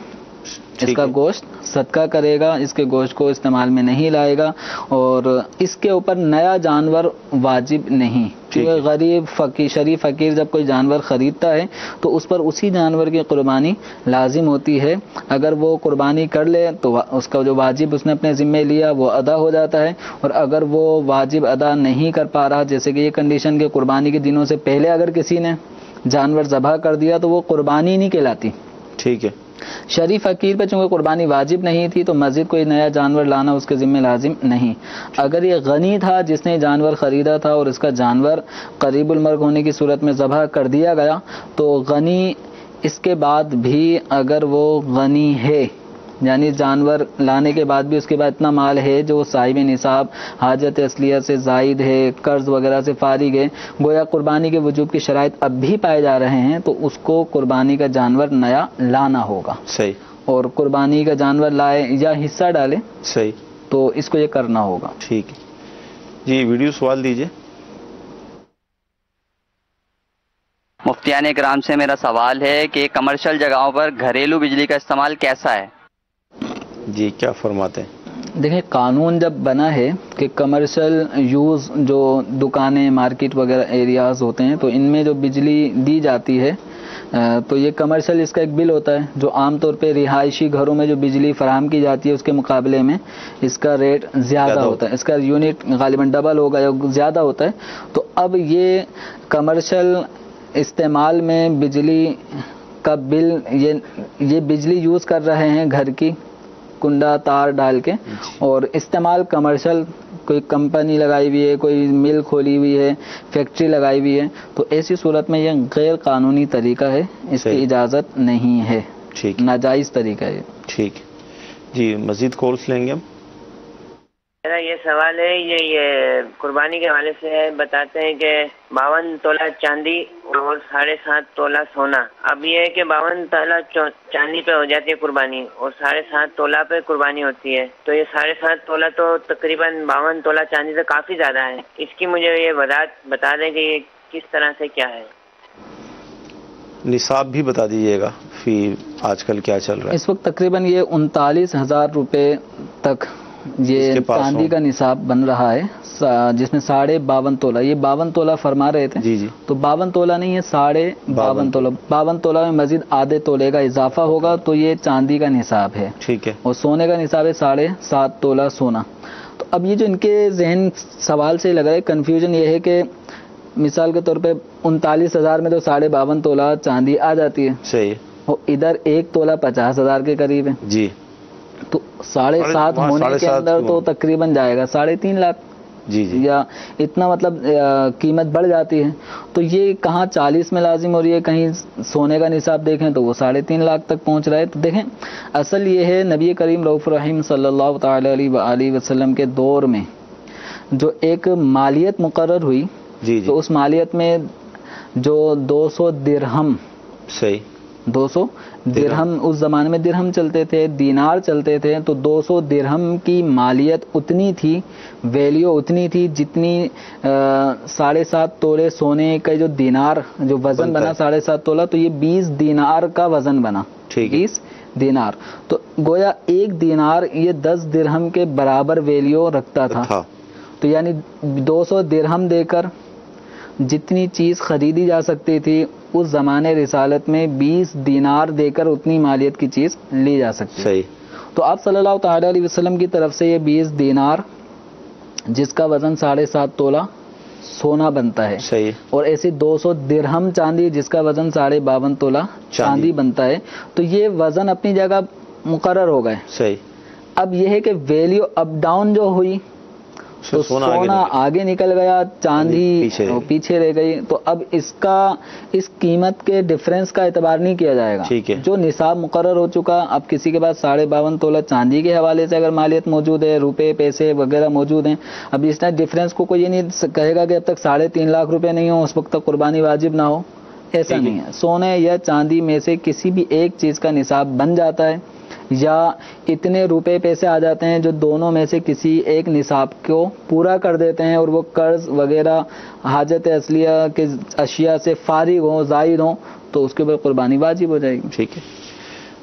اس کا گوشت صدقہ کرے گا، اس کے گوشت کو استعمال میں نہیں لائے گا، اور اس کے اوپر نیا جانور واجب نہیں. کیونکہ غریب فقیر، شریف فقیر جب کوئی جانور خریدتا ہے تو اس پر اسی جانور کی قربانی لازم ہوتی ہے. اگر وہ قربانی کر لے تو اس کا جو واجب اس نے اپنے ذمے لیا وہ ادا ہو جاتا ہے، اور اگر وہ واجب ادا نہیں کر پا رہا، جیسے کہ یہ کنڈیشن کے قربانی کے دنوں سے پہلے اگر کسی نے جانور ذبح کر دیا تو وہ قربانی نہیں کہلاتی. ٹھیک ہے. شریف فقیر پہ چونکہ قربانی واجب نہیں تھی تو مزید کوئی نیا جانور لانا اس کے ذمہ لازم نہیں. اگر یہ غنی تھا جس نے جانور خریدا تھا اور اس کا جانور قریب المرگ ہونے کی صورت میں ذبح کر دیا گیا، تو غنی اس کے بعد بھی اگر وہ غنی ہے، یعنی جانور لانے کے بعد بھی اس کے بعد اتنا مال ہے جو صاحب نصاب، حاجت اصلیہ سے زائد ہے، قرض وغیرہ سے فارغ ہے، گویا قربانی کے وجوب کی شرائط اب بھی پائے جا رہے ہیں، تو اس کو قربانی کا جانور نیا لانا ہوگا. اور قربانی کا جانور لائے یا حصہ ڈالے تو اس کو یہ کرنا ہوگا. ٹھیک ہے جی. ویڈیو سوال دیجیے. مفتیان اکرام سے میرا سوال ہے کہ کمرشل جگہوں پر گھریلو بجلی کا استعمال کیسا ہے؟ جی کیا فرماتے ہیں؟ دیکھیں، قانون جب بنا ہے کہ کمرشل یوز جو دکانیں، مارکیٹ وغیرہ ایریاز ہوتے ہیں تو ان میں جو بجلی دی جاتی ہے تو یہ کمرشل اس کا ایک بل ہوتا ہے جو عام طور پہ رہائشی گھروں میں جو بجلی فراہم کی جاتی ہے اس کے مقابلے میں اس کا ریٹ زیادہ ہوتا ہے، اس کا یونٹ غالباً ڈبل ہوگا یا زیادہ ہوتا ہے. تو اب یہ کمرشل استعمال میں بجلی کا بل، یہ بجلی یوز کر رہے ہیں گھر کی کنڈا تار ڈال کے، اور استعمال کمرشل کوئی کمپنی لگائی ہوئی ہے، کوئی مل کھولی ہوئی ہے، فیکٹری لگائی ہوئی ہے، تو ایسی صورت میں یہ غیر قانونی طریقہ ہے، اس کی اجازت نہیں ہے، ناجائز طریقہ ہے. ٹھیک جی. مزید کالس لیں گے ہم. میرا یہ سوال ہے، یہ قربانی کے حوالے سے ہے۔ بتاتے ہیں کہ 52 تولہ چاندی اور 7.5 تولہ سونا۔ اب یہ ہے کہ 52 تولہ چاندی پہ ہو جاتی ہے قربانی اور 7.5 تولہ پہ قربانی ہوتی ہے، تو یہ 7.5 تولہ تو تقریباً 52 تولہ چاندی سے کافی زیادہ ہے۔ اس کی مجھے یہ بتا دیں کہ یہ کس طرح سے کیا ہے۔ نصاب بھی بتا دیجیے گا فی آج کل کیا چل رہا ہے؟ اس وقت تقریباً یہ 39,000 روپے تک یہ چاندی کا نصاب بن رہا ہے، جس میں 52.5 تولہ، یہ 52 تولہ فرما رہے تھے جی جی، تو 52 تولہ نہیں ہے، 52.5 تولہ۔ 52 تولہ میں مزید آدھے تولے کا اضافہ ہوگا تو یہ چاندی کا نصاب ہے، ٹھیک ہے، اور سونے کا نصاب ہے 7.5 تولہ سونا۔ تو اب یہ جو ان کے ذہن سوال سے لگ رہا ہے، کنفیوژن یہ ہے کہ مثال کے طور پہ 39,000 میں تو 52.5 تولہ چاندی آ جاتی ہے، صحیح، اور ادھر 1 تولہ 50,000 کے قریب ہے، جی، تو 7.5 ہونے کے اندر تو تقریباً جائے گا 3.5 لاکھ، جی جی، یا اتنا مطلب قیمت بڑھ جاتی ہے۔ تو یہ کہاں 40 میں لازم ہو رہی ہے، کہیں سونے کا نصاب دیکھیں تو وہ 3.5 لاکھ تک پہنچ رہا ہے۔ تو دیکھیں اصل یہ ہے نبی کریم رؤوف الرحیم صلی اللہ تعالی علیہ وآلہ وسلم کے دور میں جو ایک مالیت مقرر ہوئی، جی جی، تو اس مالیت میں جو 200 درہم، صحیح، 200 درہم، اس زمانے میں درہم چلتے تھے، دینار چلتے تھے، تو 200 درہم کی مالیت اتنی تھی، ویلیو اتنی تھی جتنی 7.5 تولے سونے کا جو دینار جو وزن بنا 7.5 تولہ، تو یہ 20 دینار کا وزن بنا، 20 دینار، تو گویا 1 دینار یہ 10 درہم کے برابر ویلیو رکھتا تھا۔ تو یعنی 200 درہم دے کر جتنی چیز خریدی جا سکتی تھی اس زمانے رسالت میں 20 دینار دے کر اتنی مالیت کی چیز لی جا سکتی ہے۔ تو آپ صلی اللہ تعالی علیہ وسلم کی طرف سے یہ 20 دینار جس کا وزن 7.5 تولہ سونا بنتا ہے، صحیح، اور ایسے 200 درہم چاندی جس کا وزن 52.5 تولہ چاندی بنتا ہے، تو یہ وزن اپنی جگہ مقرر ہو گئے۔ صحیح، اب یہ ہے کہ ویلیو اپ ڈاؤن جو ہوئی تو سونا آگے نکل گیا، چاندی پیچھے رہ گئی، تو اب اس قیمت کے ڈفرنس کا اعتبار نہیں کیا جائے گا۔ جو نصاب مقرر ہو چکا، اب کسی کے پاس 52.5 تولہ چاندی کے حوالے سے اگر مالیت موجود ہے، روپے پیسے وغیرہ موجود ہیں، اب اس طرح ڈفرنس کو کوئی یہ نہیں کہے گا کہ اب تک 3.5 لاکھ روپے نہیں ہو اس وقت تک قربانی واجب نہ ہو، ایسا نہیں ہے۔ سونے یا چاندی میں سے کسی بھی ایک چیز کا نصاب بن جاتا ہے، یا اتنے روپے پیسے آ جاتے ہیں جو دونوں میں سے کسی ایک نصاب کو پورا کر دیتے ہیں، اور وہ قرض وغیرہ حاجت اصلیہ کے اشیاء سے فارغ ہوں، زائد ہوں، تو اس کے اوپر قربانی واجب ہو جائے گی۔ ٹھیک ہے۔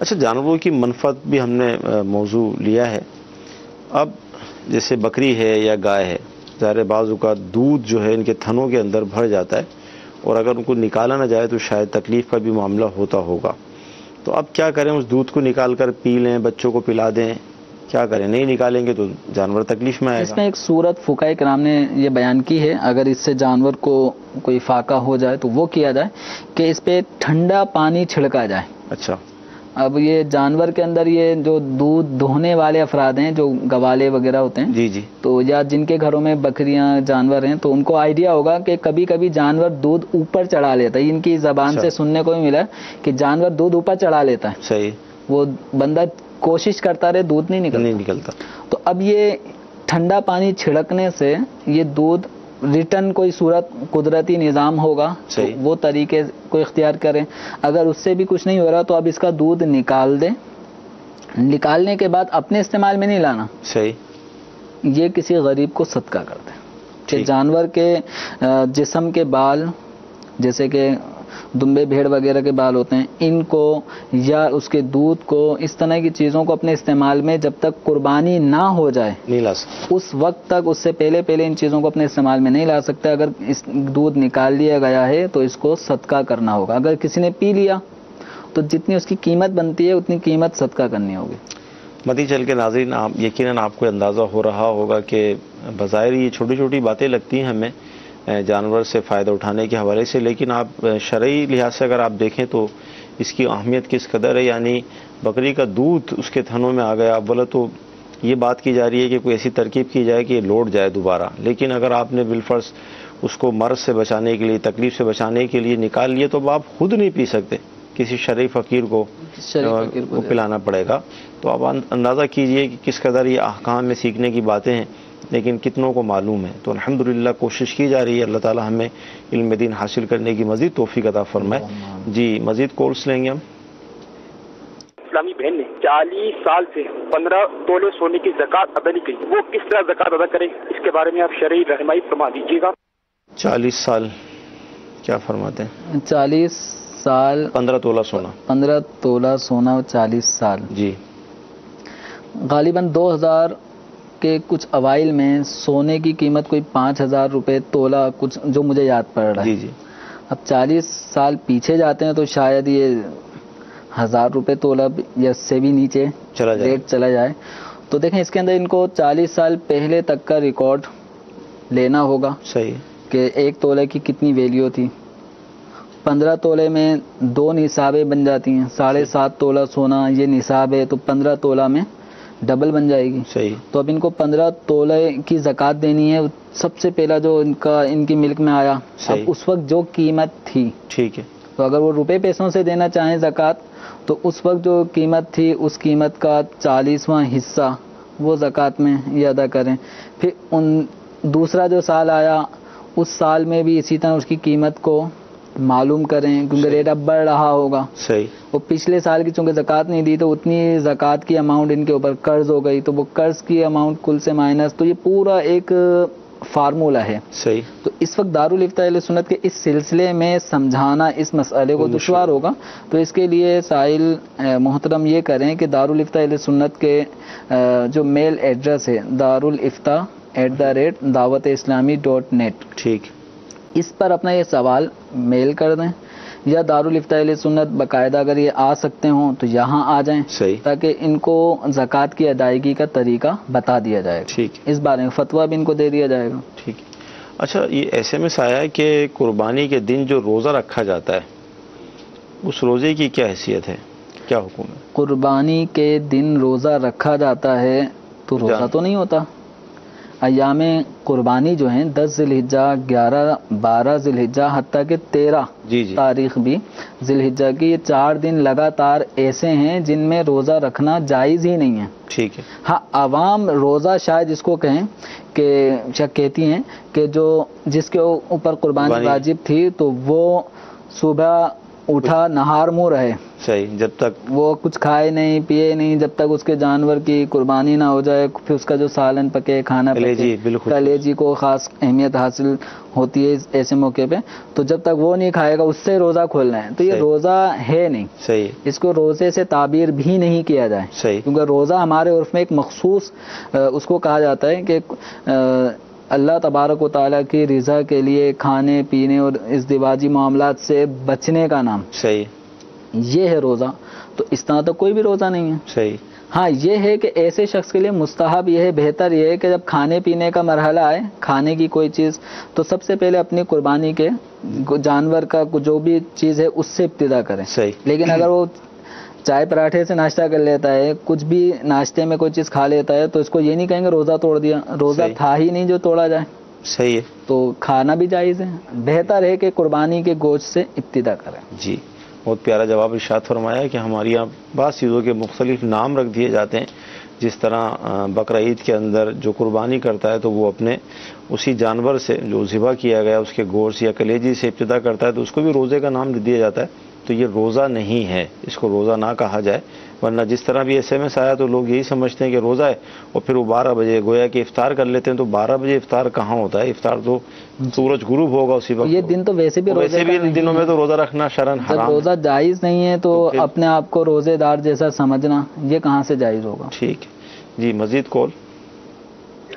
اچھا، جانوروں کی منفعت بھی ہم نے موضوع لیا ہے۔ اب جیسے بکری ہے یا گائے ہے، ظاہر بعض اوقات دودھ جو ہے ان کے تھنوں کے اندر بھر جاتا ہے، اور اگر ان کو نکالا نہ جائے تو شاید تکلیف کا بھی معاملہ ہوتا ہوگا، تو اب کیا کریں؟ اس دودھ کو نکال کر پی لیں، بچوں کو پلا دیں، کیا کریں؟ نہیں نکالیں گے تو جانور تکلیف میں آئے گا۔ اس میں ایک صورت فقہاء کرام نے یہ بیان کی ہے، اگر اس سے جانور کو کوئی فاقہ ہو جائے تو وہ کیا جائے کہ اس پہ ٹھنڈا پانی چھڑکا جائے۔ اچھا، اب یہ جانور کے اندر یہ جو دودھ دہنے والے افراد ہیں جو گوالے وغیرہ ہوتے ہیں، جی جی، تو یا جن کے گھروں میں بکریاں جانور ہیں، تو ان کو آئیڈیا ہوگا کہ کبھی کبھی جانور دودھ اوپر چڑھا لیتا ہے۔ ان کی زبان سے سننے کو بھی ملا کہ جانور دودھ اوپر چڑھا لیتا ہے، صحیح، وہ بندہ کوشش کرتا رہے دودھ نہیں نکلتا۔ تو اب یہ ٹھنڈا پانی چھڑکنے سے یہ دودھ ریٹرن کوئی صورت قدرتی نظام ہوگا تو وہ طریقے کو اختیار کریں۔ اگر اس سے بھی کچھ نہیں ہو رہا تو اب اس کا دودھ نکال دیں، نکالنے کے بعد اپنے استعمال میں نہیں لانا، صحیح، یہ کسی غریب کو صدقہ کر دیں۔ کہ جانور کے جسم کے بال، جیسے کہ دمبے بھیڑ وغیرہ کے بال ہوتے ہیں، ان کو یا اس کے دودھ کو، اس طرح کی چیزوں کو اپنے استعمال میں جب تک قربانی نہ ہو جائے نہیں لا سکتے، اس وقت تک، اس سے پہلے ان چیزوں کو اپنے استعمال میں نہیں لا سکتے۔ اگر اس دودھ نکال لیا گیا ہے تو اس کو صدقہ کرنا ہوگا۔ اگر کسی نے پی لیا تو جتنی اس کی قیمت بنتی ہے اتنی قیمت صدقہ کرنی ہوگی۔ متی چل کے ناظرین، یقیناً آپ کو اندازہ ہو رہا ہوگا کہ بظاہر یہ چھوٹی چھوٹی باتیں لگتی ہیں ہمیں جانور سے فائدہ اٹھانے کے حوالے سے، لیکن آپ شرعی لحاظ سے اگر آپ دیکھیں تو اس کی اہمیت کس قدر ہے۔ یعنی بکری کا دودھ اس کے تھنوں میں آ گیا، بولے تو یہ بات کی جا رہی ہے کہ کوئی ایسی ترکیب کی جائے کہ یہ لوٹ جائے دوبارہ، لیکن اگر آپ نے بالفرض اس کو مرض سے بچانے کے لیے، تکلیف سے بچانے کے لیے نکال لیے تو آپ خود نہیں پی سکتے، کسی شرعی فقیر کو پلانا پڑے گا۔ تو آپ اندازہ کیجئے کہ کس قدر یہ احکام میں سیکھنے کی باتیں ہیں لیکن کتنوں کو معلوم ہے. تو الحمدللہ کوشش کی جا رہی ہے. اللہ تعالی ہمیں علم دین حاصل کرنے کی مزید توفیق عطا فرمائے. جی مزید کالس لیں گے ہم. اسلامی بہن نے 40 سال سے 15 تولے سونے کی زکوٰۃ ادا نہیں کی، وہ کس طرح زکوٰۃ ادا کرے؟ اس کے بارے میں آپ شرعی رہنمائی فرما دیجیے گا. 40 سال کیا فرماتے ہیں؟ 40 سال 15 تولہ سونا. 15 تولہ سونا اور 40 سال. جی غالباً 2000 کے کچھ اوائل میں سونے کی قیمت کوئی 5000 روپے تولہ کچھ جو مجھے یاد پڑ رہا ہے. جی جی. اب 40 سال پیچھے جاتے ہیں تو شاید یہ 1000 روپے تولہ یا اس سے بھی نیچے ریٹ چلا جائے. تو دیکھیں اس کے اندر ان کو 40 سال پہلے تک کا ریکارڈ لینا ہوگا. صحیح. کہ ایک تولے کی کتنی ویلیو تھی. 15 تولے میں 2 نصابیں بن جاتی ہیں. 7.5 تولہ سونا یہ نصاب ہے تو 15 تولہ میں ڈبل بن جائے گی. صحیح. تو اب ان کو 15 تولے کی زکوٰۃ دینی ہے. سب سے پہلا جو ان کی ملک میں آیا اب اس وقت جو قیمت تھی، ٹھیک ہے، تو اگر وہ روپے پیسوں سے دینا چاہیں زکوٰۃ تو اس وقت جو قیمت تھی اس قیمت کا 40واں حصہ وہ زکوٰۃ میں یہ ادا کریں. پھر دوسرا جو سال آیا اس سال میں بھی اسی طرح اس کی قیمت کو معلوم کریں کیونکہ ریٹ اب بڑھ رہا ہوگا. صحیح. وہ پچھلے سال کی چونکہ زکوٰۃ نہیں دی تو اتنی زکوٰۃ کی اماؤنٹ ان کے اوپر قرض ہو گئی تو وہ قرض کی اماؤنٹ کل سے مائنس. تو یہ پورا ایک فارمولہ ہے. صحیح. تو اس وقت دارالفتاء اہل سنت کے اس سلسلے میں سمجھانا اس مسئلے کو دشوار ہوگا. تو اس کے لیے سائل محترم یہ کریں کہ دارالفتاء اہل سنت کے جو میل ایڈریس ہے darulifta@dawat-islami.net، ٹھیک، اس پر اپنا یہ سوال میل کر دیں یا دارالفتاء اہل سنت باقاعدہ اگر یہ آ سکتے ہوں تو یہاں آ جائیں. صحیح. تاکہ ان کو زکوٰۃ کی ادائیگی کا طریقہ بتا دیا جائے. ٹھیک. اس بارے میں فتویٰ بھی ان کو دے دیا جائے گا. ٹھیک. اچھا یہ ایسے میں آیا ہے کہ قربانی کے دن جو روزہ رکھا جاتا ہے اس روزے کی کیا حیثیت ہے، کیا حکم ہے؟ قربانی کے دن روزہ رکھا جاتا ہے تو روزہ تو نہیں ہوتا. ایام قربانی جو ہیں 10 ذی الحجہ، 11، 12 ذی الحجہ، حتیٰ کہ 13 تاریخ بھی ذی الحجہ کی، یہ 4 دن لگاتار ایسے ہیں جن میں روزہ رکھنا جائز ہی نہیں ہے. ٹھیک ہے. ہاں عوام روزہ شاید اس کو کہیں کہ کہتی ہیں کہ جس کے اوپر قربانی واجب تھی تو وہ صبح اٹھا نہار منہ رہے. صحیح. جب تک وہ کچھ کھائے نہیں پیے نہیں، جب تک اس کے جانور کی قربانی نہ ہو جائے، پھر اس کا جو سالن پکے، کھانا پکے، کلیجی کو خاص اہمیت حاصل ہوتی ہے ایسے موقع پہ، تو جب تک وہ نہیں کھائے گا اس سے روزہ کھولنا ہے. تو یہ روزہ ہے نہیں. صحیح. اس کو روزے سے تعبیر بھی نہیں کیا جائے. صحیح. کیونکہ روزہ ہمارے عرف میں ایک مخصوص اس کو کہا جاتا ہے کہ اللہ تبارک و تعالیٰ کی رضا کے لیے کھانے پینے اور ازدواجی معاملات سے بچنے کا نام. صحیح. یہ ہے روزہ. تو اس طرح تو کوئی بھی روزہ نہیں ہے. صحیح. ہاں یہ ہے کہ ایسے شخص کے لیے مستحب یہ ہے، بہتر یہ ہے کہ جب کھانے پینے کا مرحلہ آئے، کھانے کی کوئی چیز، تو سب سے پہلے اپنی قربانی کے جانور کا جو بھی چیز ہے اس سے ابتدا کریں. صحیح. لیکن اگر وہ چائے پراٹھے سے ناشتہ کر لیتا ہے، کچھ بھی ناشتے میں کوئی چیز کھا لیتا ہے، تو اس کو یہ نہیں کہیں گے روزہ توڑ دیا. روزہ تھا ہی نہیں جو توڑا جائے. صحیح ہے. تو کھانا بھی جائز ہے. بہتر ہے کہ قربانی کے گوشت سے ابتدا کریں. جی بہت پیارا جواب ارشاد فرمایا کہ ہمارے یہاں بعض چیزوں کے مختلف نام رکھ دیے جاتے ہیں. جس طرح بقرہ عید کے اندر جو قربانی کرتا ہے تو وہ اپنے اسی جانور سے جو ذبح کیا گیا اس کے گوشت یا کلیجی سے ابتدا کرتا ہے تو اس کو بھی روزے کا نام دیا جاتا ہے. تو یہ روزہ نہیں ہے، اس کو روزہ نہ کہا جائے. ورنہ جس طرح بھی SMS آیا تو لوگ یہی سمجھتے ہیں کہ روزہ ہے اور پھر وہ 12 بجے گویا کہ افطار کر لیتے ہیں. تو 12 بجے افطار کہاں ہوتا ہے؟ افطار تو سورج غروب ہوگا اسی وقت. یہ دن تو ویسے بھی دنوں میں تو روزہ رکھنا شرعاً حرام. جب روزہ جائز نہیں ہے تو اپنے آپ کو روزے دار جیسا سمجھنا یہ کہاں سے جائز ہوگا؟ ٹھیک. جی مزید کال.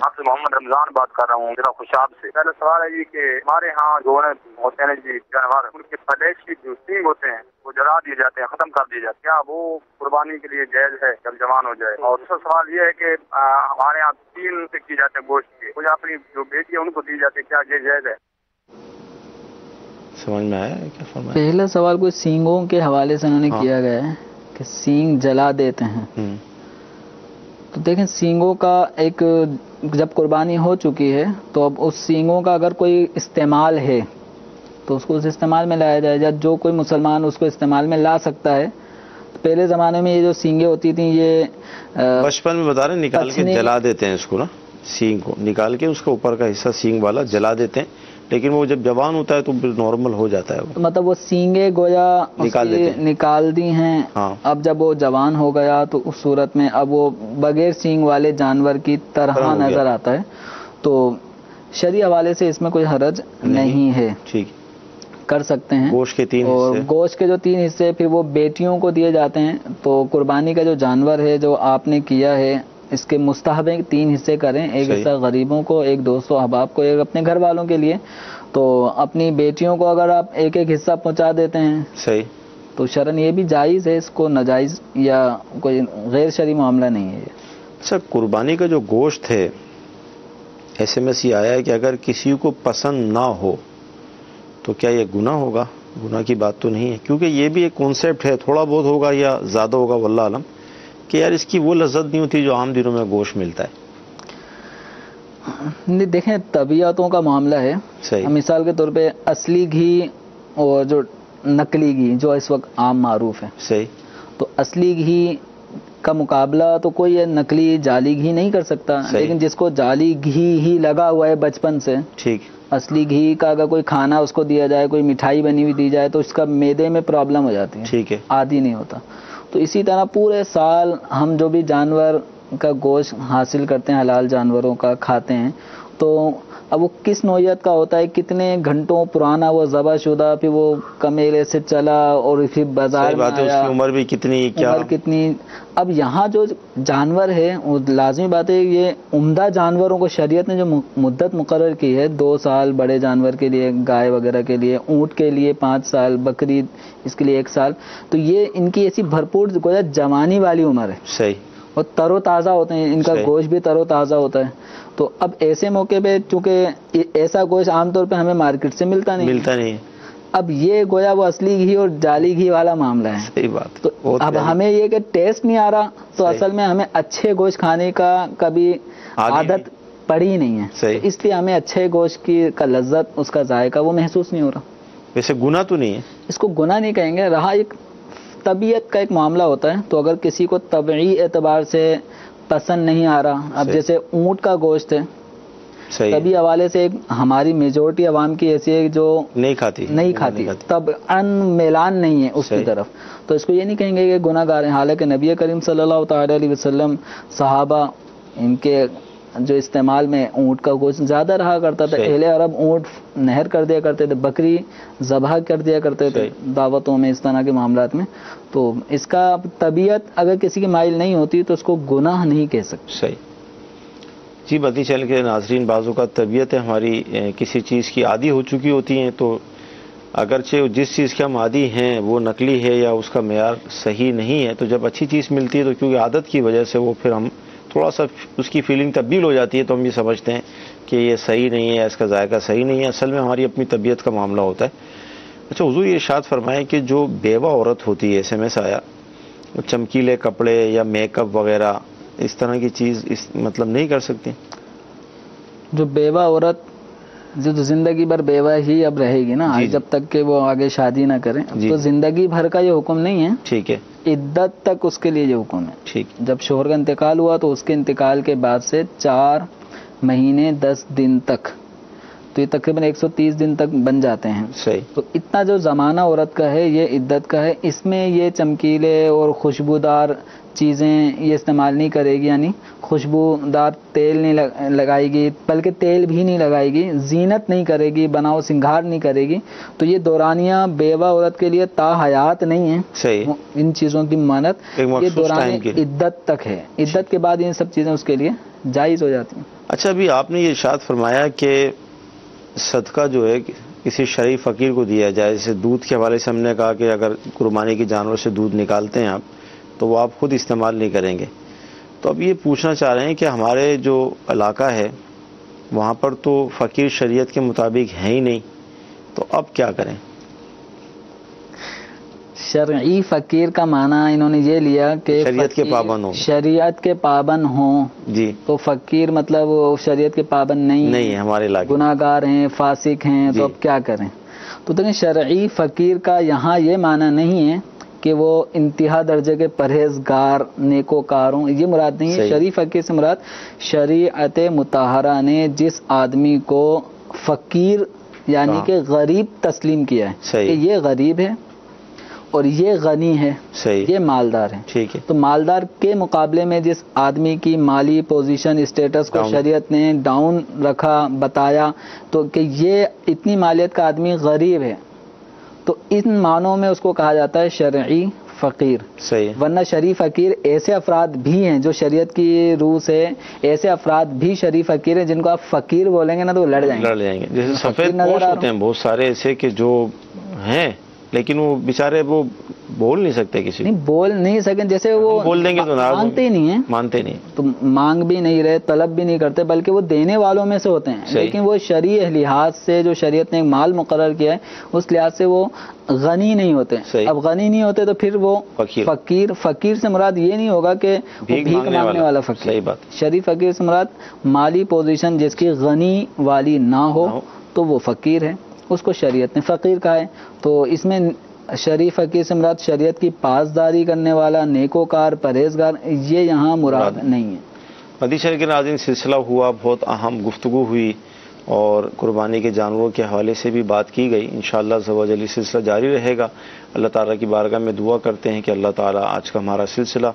آپ سے محمد رمضان بات کر رہا ہوں ضلع خوشاب سے. پہلا سوال ہے جی کہ ہمارے ہاں جو ہوتے ہیں جی جانور، ان کے فلیش کی جو سینگ ہوتے ہیں وہ جلا دیے جاتے ہیں، ختم کر دیے جاتے ہیں، کیا وہ قربانی کے لیے جائز ہے جب جوان ہو جائے؟ اور دوسرا سوال یہ ہے کہ ہمارے یہاں 3 سے کی جاتے ہیں گوشت کے، کچھ اپنی جو بیٹی ہے ان کو دی جاتی ہے، کیا یہ جائز ہے؟ سمجھ میں آیا کیا فرمایا؟ پہلا سوال کوئی سینگوں کے حوالے سے انہوں نے کیا گیا ہے کہ سینگ جلا دیتے ہیں. تو دیکھیں سینگوں کا ایک جب قربانی ہو چکی ہے تو اب اس سینگوں کا اگر کوئی استعمال ہے تو اس کو اس استعمال میں لایا جائے. جو کوئی مسلمان اس کو استعمال میں لا سکتا ہے. پہلے زمانے میں یہ جو سینگیں ہوتی تھیں یہ بچپن میں بتا رہے نکال کے جلا دیتے ہیں اس کو نا. سینگ کو نکال کے اس کا اوپر کا حصہ سینگ والا جلا دیتے ہیں، لیکن وہ جب جوان ہوتا ہے تو نارمل ہو جاتا ہے وہ. مطلب وہ سینگیں گویا نکال دی ہیں. اب جب وہ جوان ہو گیا تو اس صورت میں اب وہ بغیر سینگ والے جانور کی طرح نظر آتا ہے. تو شرعی حوالے سے اس میں کوئی حرج نہیں ہے، ٹھیک کر سکتے ہیں. گوشت کے 3 اور گوشت کے جو 3 حصے پھر وہ بیٹیوں کو دیے جاتے ہیں. تو قربانی کا جو جانور ہے جو آپ نے کیا ہے اس کے مستحب 3 حصے کریں، ایک حصہ غریبوں کو، ایک دوستوں احباب کو، ایک اپنے گھر والوں کے لیے. تو اپنی بیٹیوں کو اگر آپ ایک حصہ پہنچا دیتے ہیں صحیح، تو شرعاً یہ بھی جائز ہے، اس کو ناجائز یا کوئی غیر شرعی معاملہ نہیں ہے. اچھا، قربانی کا جو گوشت ہے SMS یہ آیا ہے کہ اگر کسی کو پسند نہ ہو تو کیا یہ گناہ ہوگا؟ گناہ کی بات تو نہیں ہے، کیونکہ یہ بھی ایک کانسیپٹ ہے، تھوڑا بہت ہوگا یا زیادہ ہوگا واللہ عالم، کہ یار اس کی وہ لذت نہیں ہوتی جو عام دنوں میں گوشت ملتا ہے. دیکھیں طبیعتوں کا معاملہ ہے. مثال کے طور پہ اصلی گھی اور جو نقلی گھی جو اس وقت عام معروف ہے، صحیح، تو اصلی گھی کا مقابلہ تو کوئی نقلی جعلی گھی نہیں کر سکتا. لیکن جس کو جعلی گھی ہی لگا ہوا ہے بچپن سے، ٹھیک، اصلی گھی کا اگر کوئی کھانا اس کو دیا جائے، کوئی مٹھائی بنی ہوئی دی جائے تو اس کا معدے میں پرابلم ہو جاتی ہے، ٹھیک ہے، عادی نہیں ہوتا. تو اسی طرح پورے سال ہم جو بھی جانور کا گوشت حاصل کرتے ہیں، حلال جانوروں کا کھاتے ہیں، تو اب وہ کس نوعیت کا ہوتا ہے، کتنے گھنٹوں پرانا وہ ذبح شدہ، پھر وہ کمیلے سے چلا اور پھر بازار میں آیا، اس کی عمر بھی کتنی، عمر کتنی. اب یہاں جو جانور ہے وہ لازمی بات ہے، یہ عمدہ جانوروں کو شریعت نے جو مدت مقرر کی ہے 2 سال بڑے جانور کے لیے، گائے وغیرہ کے لیے، اونٹ کے لیے 5 سال، بکری اس کے لیے 1 سال، تو یہ ان کی ایسی بھرپور گویا جوانی والی عمر ہے. صحیح، اور تر و تازہ ہوتے ہیں، ان کا گوشت بھی تر و تازہ ہوتا ہے. تو اب ایسے موقع پہ چونکہ ایسا گوشت عام طور پہ ہمیں مارکیٹ سے ملتا نہیں، اب یہ گویا وہ اصلی گھی اور جعلی گھی والا معاملہ ہے. صحیح بات. تو اب ہمیں یہ کہ ٹیسٹ نہیں آ رہا، تو اصل میں ہمیں اچھے گوشت کھانے کا کبھی عادت پڑی نہیں ہے، اس لیے ہمیں اچھے گوشت کا لذت، اس کا ذائقہ وہ محسوس نہیں ہو رہا. ویسے گناہ تو نہیں ہے، اس کو گناہ نہیں کہیں گے. رہا ایک طبیعت کا ایک معاملہ ہوتا ہے، تو اگر کسی کو طبعی اعتبار سے پسند نہیں آ رہا، اب جیسے اونٹ کا گوشت ہے، طبی حوالے سے ہماری میجورٹی عوام کی ایسی ہے جو نہیں کھاتی، طبعاً میلان نہیں ہے اس کی طرف، تو اس کو یہ نہیں کہیں گے کہ گناہ گار ہیں. حالانکہ نبی کریم صلی اللہ تعالی علیہ وسلم، صحابہ، ان کے جو استعمال میں اونٹ کا گوشت زیادہ رہا کرتا تھا. اہل عرب اونٹ نہر کر دیا کرتے تھے، بکری ذبح کر دیا کرتے تھے دعوتوں میں، اس طرح کے معاملات میں. تو اس کا طبیعت اگر کسی کی مائل نہیں ہوتی تو اس کو گناہ نہیں کہہ سکتے. صحیح جی. بدی چینل کے ناظرین، بعض اوقات طبیعتیں ہماری کسی چیز کی عادی ہو چکی ہوتی ہیں، تو اگرچہ جس چیز کے ہم عادی ہیں وہ نقلی ہے یا اس کا معیار صحیح نہیں ہے، تو جب اچھی چیز ملتی ہے تو کیونکہ عادت کی وجہ سے وہ پھر ہم تھوڑا سا اس کی فیلنگ تبدیل ہو جاتی ہے، تو ہم یہ سمجھتے ہیں کہ یہ صحیح نہیں ہے، اس کا ذائقہ صحیح نہیں ہے. اصل میں ہماری اپنی طبیعت کا معاملہ ہوتا ہے. اچھا حضور، یہ ارشاد فرمائیں کہ جو بیوہ عورت ہوتی ہے، SMS آیا، وہ چمکیلے کپڑے یا میک اپ وغیرہ اس طرح کی چیز مطلب نہیں کر سکتی؟ جو بیوہ عورت جو زندگی بھر بیوہ ہی اب رہے گی نا، جب تک کہ وہ آگے شادی نہ کریں، تو زندگی بھر کا یہ حکم نہیں ہے. ٹھیک ہے. عدت تک اس کے لیے یہ حکم ہے. ٹھیک. جب شوہر کا انتقال ہوا تو اس کے انتقال کے بعد سے 4 مہینے 10 دن تک، تو یہ تقریباً 130 دن تک بن جاتے ہیں. صحیح. تو اتنا جو زمانہ عورت کا ہے یہ عدت کا ہے، اس میں یہ چمکیلے اور خوشبودار چیزیں یہ استعمال نہیں کرے گی، یعنی خوشبودار تیل نہیں لگائے گی، بلکہ تیل بھی نہیں لگائے گی، زینت نہیں کرے گی، بناؤ سنگھار نہیں کرے گی. تو یہ دورانیہ بیوہ عورت کے لیے تا حیات نہیں ہے. صحیح. ان چیزوں کی ممانعت یہ دورانیہ عدت تک ہے. عدت کے بعد یہ سب چیزیں اس کے لیے جائز ہو جاتی ہیں. اچھا، ابھی آپ نے یہ ارشاد فرمایا کہ صدقہ جو ہے کسی شرعی فقیر کو دیا جائے، جیسے دودھ کے حوالے سے ہم نے کہا کہ اگر قربانی کے جانور سے دودھ نکالتے ہیں آپ تو وہ آپ خود استعمال نہیں کریں گے. تو اب یہ پوچھنا چاہ رہے ہیں کہ ہمارے جو علاقہ ہے وہاں پر تو فقیر شریعت کے مطابق ہے ہی نہیں، تو اب کیا کریں؟ شرعی فقیر کا معنی انہوں نے یہ لیا کہ شریعت کے پابند ہوں. شریعت کے پابند ہوں جی. تو فقیر مطلب شریعت کے پابند نہیں ہے، ہمارے علاقے گناہ گار ہیں، فاسق ہیں. تو اب کیا کریں؟ تو دیکھیں، شرعی فقیر کا یہاں یہ معنی نہیں ہے کہ وہ انتہا درجے کے پرہیزگار نیکوکار ہوں، یہ مراد نہیں ہے. شریف فقیر سے مراد شریعت مطہرہ نے جس آدمی کو فقیر یعنی کہ غریب تسلیم کیا ہے کہ یہ غریب ہے اور یہ غنی ہے، یہ مالدار ہے. ٹھیک ہے. تو مالدار کے مقابلے میں جس آدمی کی مالی پوزیشن اسٹیٹس کو شریعت نے ڈاؤن رکھا، بتایا تو کہ یہ اتنی مالیت کا آدمی غریب ہے، تو ان معنوں میں اس کو کہا جاتا ہے شرعی فقیر. ورنہ شریف فقیر ایسے افراد بھی ہیں جو شریعت کی روح سے، ایسے افراد بھی شریف فقیر ہیں جن کو آپ فقیر بولیں گے نا تو وہ لڑ جائیں گے. جیسے سفید پوش ہوتے ہیں بہت سارے ایسے کہ جو ہیں لیکن وہ بیچارے وہ بول نہیں سکتے، کسی نہیں بول نہیں سکیں، جیسے وہ بول دیں گے تو مانتے ہی نہیں ہیں، مانتے نہیں، تو مانگ بھی نہیں رہے، طلب بھی نہیں کرتے، بلکہ وہ دینے والوں میں سے ہوتے ہیں. لیکن وہ شرعی لحاظ سے جو شریعت نے ایک مال مقرر کیا ہے اس لحاظ سے وہ غنی نہیں ہوتے. اب غنی نہیں ہوتے تو پھر وہ فقیر. فقیر سے مراد یہ نہیں ہوگا کہ بھیک مانگنے والا فقیر. صحیح بات. شریف فقیر سے مراد مالی پوزیشن جس کی غنی والی نہ ہو تو وہ فقیر ہے، اس کو شریعت نے فقیر کہا ہے. تو اس میں شریف فقیر سے مراد شریعت کی پاسداری کرنے والا، نیکوکار، پرہیزگار، یہ یہاں مراد نہیں ہے. حدیث شریف کے ناظرین سلسلہ ہوا، بہت اہم گفتگو ہوئی اور قربانی کے جانوروں کے حوالے سے بھی بات کی گئی. انشاءاللہ عز و جل سلسلہ جاری رہے گا. اللہ تعالیٰ کی بارگاہ میں دعا کرتے ہیں کہ اللہ تعالیٰ آج کا ہمارا سلسلہ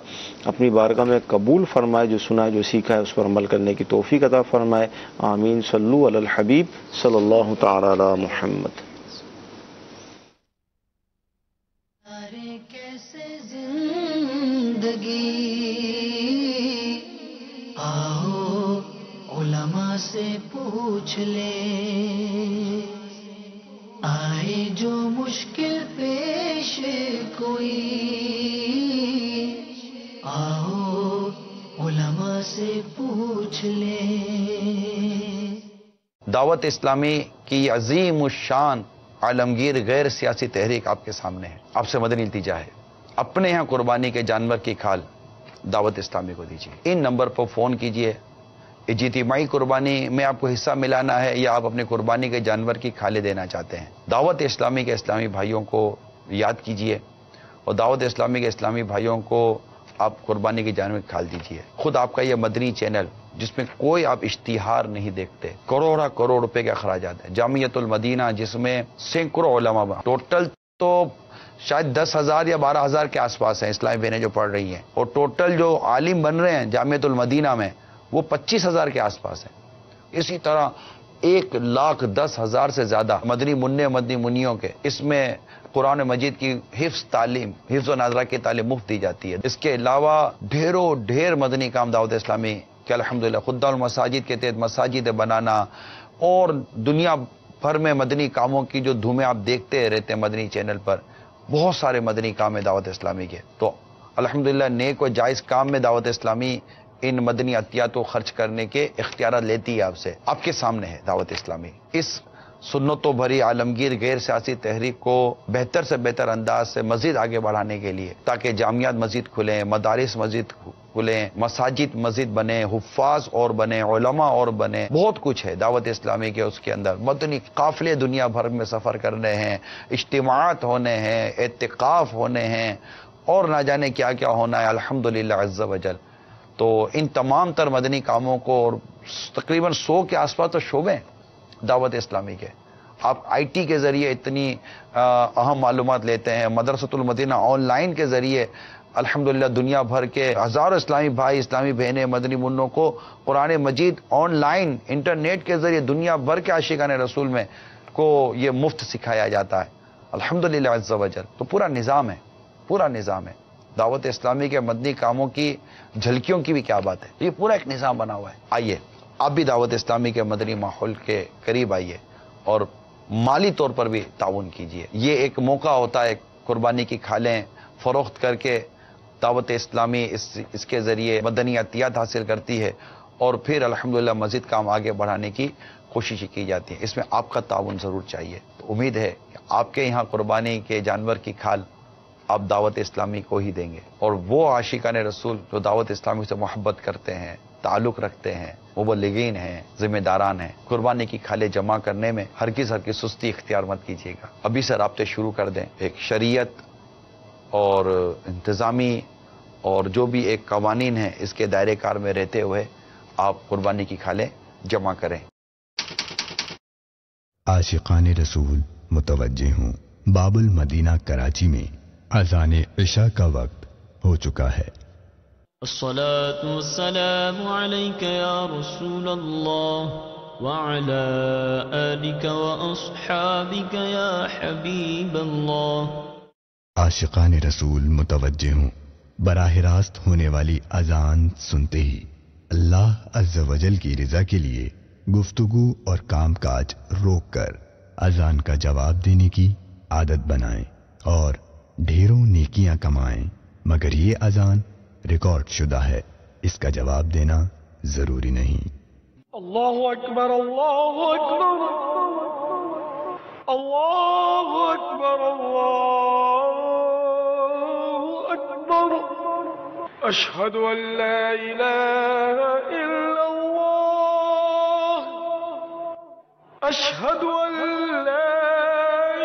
اپنی بارگاہ میں قبول فرمائے، جو سنا ہے جو سیکھا ہے اس پر عمل کرنے کی توفیق عطا فرمائے. آمین. صلو علی الحبیب صلی اللہ تعالی علی محمد. آؤ علماء سے پوچھ لے، آئے جو مشکل پیش کوئی، آؤ علماء سے پوچھ لے. دعوت اسلامی کی عظیم الشان عالمگیر غیر سیاسی تحریک آپ کے سامنے ہے. آپ سے مدنی التجا ہے، اپنے یہاں قربانی کے جانور کی کھال دعوت اسلامی کو دیجیے. ان نمبر پر فون کیجیے. اجتماعی قربانی میں آپ کو حصہ ملانا ہے یا آپ اپنے قربانی کے جانور کی کھالیں دینا چاہتے ہیں، دعوت اسلامی کے اسلامی بھائیوں کو یاد کیجیے اور دعوت اسلامی کے اسلامی بھائیوں کو آپ قربانی کے جانور کی کھال دیجیے. خود آپ کا یہ مدنی چینل جس میں کوئی آپ اشتہار نہیں دیکھتے، کروڑ روپے کے اخراجات ہیں. جامعۃ المدینہ جس میں سینکڑوں علماء، ٹوٹل تو شاید 10,000 یا 12,000 کے آس پاس ہیں اسلامی بہنیں جو پڑھ رہی ہیں، اور ٹوٹل جو عالم بن رہے ہیں جامعۃ المدینہ میں وہ 25,000 کے آس پاس ہیں. اسی طرح 1,10,000 سے زیادہ مدنی منع مدنی منیوں کے اس میں قرآن مجید کی حفظ و ناظرہ کی تعلیم مفت دی جاتی ہے. اس کے علاوہ ڈھیر مدنی کام دعوت اسلامی کہ الحمدللہ خدام المساجد کے تحت مساجد بنانا اور دنیا بھر میں مدنی کاموں کی جو دھومیں آپ دیکھتے رہتے ہیں مدنی چینل پر، بہت سارے مدنی کام ہے دعوت اسلامی کے. تو الحمدللہ نیک و جائز کام میں دعوت اسلامی ان مدنی عطیات کو خرچ کرنے کے اختیارات لیتی ہے. آپ سے آپ کے سامنے ہے دعوت اسلامی اس سنتوں بھری عالمگیر غیر سیاسی تحریک کو بہتر سے بہتر انداز سے مزید آگے بڑھانے کے لیے، تاکہ جامعات مزید کھلیں، مدارس مزید کھلیں، مساجد مزید بنے، حفاظ اور بنے، علماء اور بنے. بہت کچھ ہے دعوت اسلامی کے اس کے اندر. مدنی قافلے دنیا بھر میں سفر کرنے ہیں، اجتماعات ہونے ہیں، اعتکاف ہونے ہیں اور نہ جانے کیا کیا ہونا ہے الحمدللہ عز و جل. تو ان تمام تر مدنی کاموں کو، اور تقریباً 100 کے آس پاس تو شعبے دعوت اسلامی کے. آپ آئی ٹی کے ذریعے اتنی اہم معلومات لیتے ہیں، مدرسۃ المدینہ آن لائن کے ذریعے الحمدللہ دنیا بھر کے ہزاروں اسلامی بھائی اسلامی بہنیں مدنی منوں کو قرآن مجید آن لائن انٹرنیٹ کے ذریعے دنیا بھر کے عاشقان رسول میں کو یہ مفت سکھایا جاتا ہے الحمدللہ عز و جل. تو پورا نظام ہے دعوت اسلامی کے مدنی کاموں کی جھلکیوں کی بھی کیا بات ہے. یہ پورا ایک نظام بنا ہوا ہے. آئیے آپ بھی دعوت اسلامی کے مدنی ماحول کے قریب آئیے اور مالی طور پر بھی تعاون کیجیے. یہ ایک موقع ہوتا ہے، قربانی کی کھالیں فروخت کر کے دعوت اسلامی اس کے ذریعے مدنی عطیات حاصل کرتی ہے اور پھر الحمدللہ مزید کام آگے بڑھانے کی کوشش کی جاتی ہے. اس میں آپ کا تعاون ضرور چاہیے. تو امید ہے کہ آپ کے یہاں قربانی کے جانور کی کھال آپ دعوت اسلامی کو ہی دیں گے، اور وہ عاشقان رسول جو دعوت اسلامی سے محبت کرتے ہیں، تعلق رکھتے ہیں، مبلغین ہیں، ذمہ داران ہیں، قربانی کی کھالیں جمع کرنے میں ہرگز سستی اختیار مت کیجیے گا. ابھی سے رابطے شروع کر دیں. ایک شریعت اور انتظامی اور جو بھی ایک قوانین ہیں اس کے دائرے کار میں رہتے ہوئے آپ قربانی کی کھالیں جمع کریں۔ عاشقان رسول متوجہ ہوں، باب المدینہ کراچی میں اذان عشاء کا وقت ہو چکا ہے۔ الصلاة والسلام عليك يا رسول الله وعلى آلك وأصحابك يا حبيب الله۔ عاشقان رسول متوجہ ہوں، براہ راست ہونے والی اذان سنتے ہی اللہ عز و جل کی رضا کے لیے گفتگو اور کام کاج روک کر اذان کا جواب دینے کی عادت بنائیں اور ڈھیروں نیکیاں کمائیں، مگر یہ اذان ریکارڈ شدہ ہے، اس کا جواب دینا ضروری نہیں۔ اللہ اکبر اللہ اکبر اللہ اکبر اللہ اکبر، اشہد ان لا الہ الا اللہ، اشہد ان لا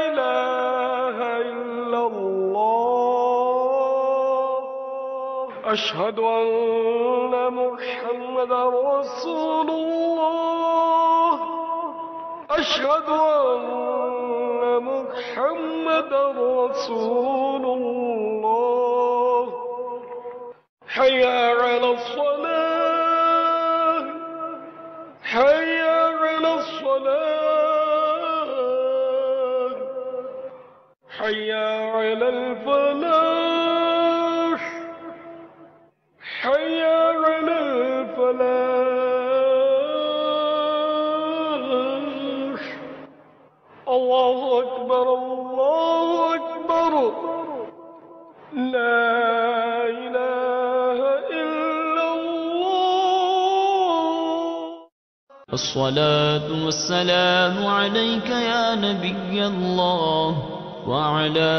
الہ الا اللہ، اشہد ان محمد رسول اللہ، اشہد ان محمد رسول اللہ، حی علی الصلاة، حی علی الصلاة، حی علی الفلاح، حی علی الفلاح، اللہ اکبر اللہ اکبر، لا الہ الا اللہ۔ الصلاة والسلام عليك يا نبي الله وعلى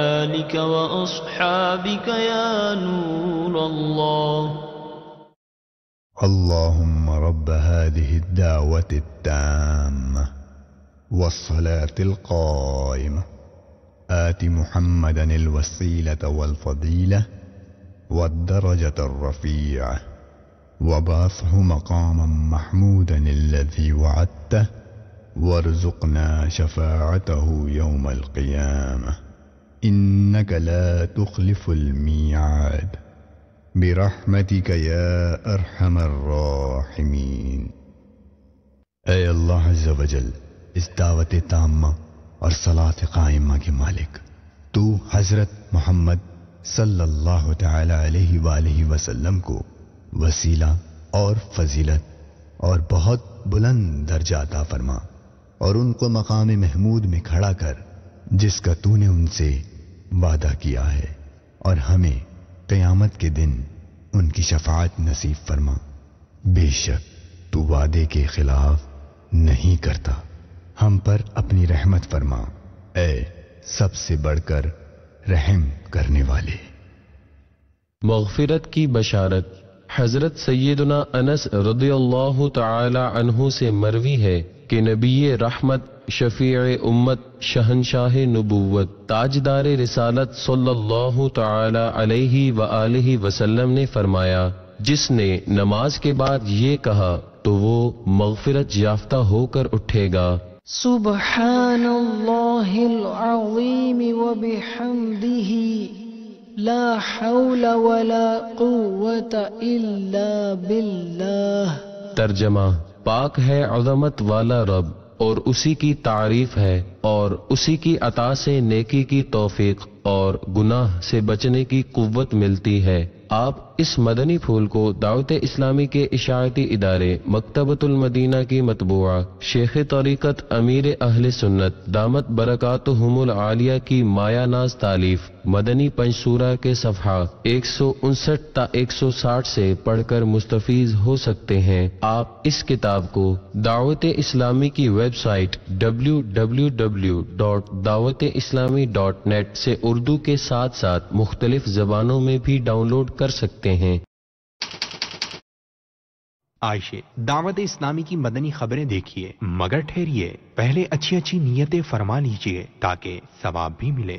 آلك وأصحابك يا نور الله۔ اللهم رب هذه الدعوة التامة والصلاة القائمة آت محمدا الوسيلة والفضيلة والدرجة الرفيعة وبعثه مقاما محمودا الذي وعدته وارزقنا شفاعته يوم القيامة إنك لا تخلف الميعاد برحمتك يا أرحم الراحمين۔ اے اللہ عز و جل، اس دعوت تامہ اور صلاۃ قائمہ کے مالک، تو حضرت محمد صلی اللہ تعالی علیہ وآلہ وسلم کو وسیلہ اور فضیلت اور بہت بلند درجہ عطا فرما، اور ان کو مقام محمود میں کھڑا کر جس کا تو نے ان سے وعدہ کیا ہے، اور ہمیں قیامت کے دن ان کی شفاعت نصیب فرما۔ بے شک تو وعدے کے خلاف نہیں کرتا، ہم پر اپنی رحمت فرما، اے سب سے بڑھ کر رحم کرنے والے۔ مغفرت کی بشارت۔ حضرت سیدنا انس رضی اللہ تعالی عنہ سے مروی ہے کہ نبی رحمت، شفیع امت، شہنشاہ نبوت، تاجدار رسالت صلی اللہ تعالی علیہ وآلہ وسلم نے فرمایا، جس نے نماز کے بعد یہ کہا تو وہ مغفرت یافتہ ہو کر اٹھے گا۔ سبحان اللہ العظیم وبحمدہ، لا حول ولا قوة الا باللہ۔ ترجمہ: پاک ہے عظمت والا رب، اور اسی کی تعریف ہے، اور اسی کی عطا سے نیکی کی توفیق اور گناہ سے بچنے کی قوت ملتی ہے۔ آپ اس مدنی پھول کو دعوت اسلامی کے اشاعتی ادارے مکتبۃ المدینہ کی مطبوعہ شیخ طریقت امیر اہل سنت دامت برکاتہم العالیہ کی مایہ ناز تالیف مدنی پنجسورہ کے صفحہ 159 تا 160 سے پڑھ کر مستفیض ہو سکتے ہیں۔ آپ اس کتاب کو دعوت اسلامی کی ویب سائٹ www.dawat-islami.net سے اردو کے ساتھ ساتھ مختلف زبانوں میں بھی ڈاؤن لوڈ کر سکتے ہیں۔ عائشہ، دعوت اسلامی کی مدنی خبریں دیکھیے، مگر ٹھہریے، پہلے اچھی اچھی نیتیں فرما لیجیے تاکہ ثواب بھی ملے۔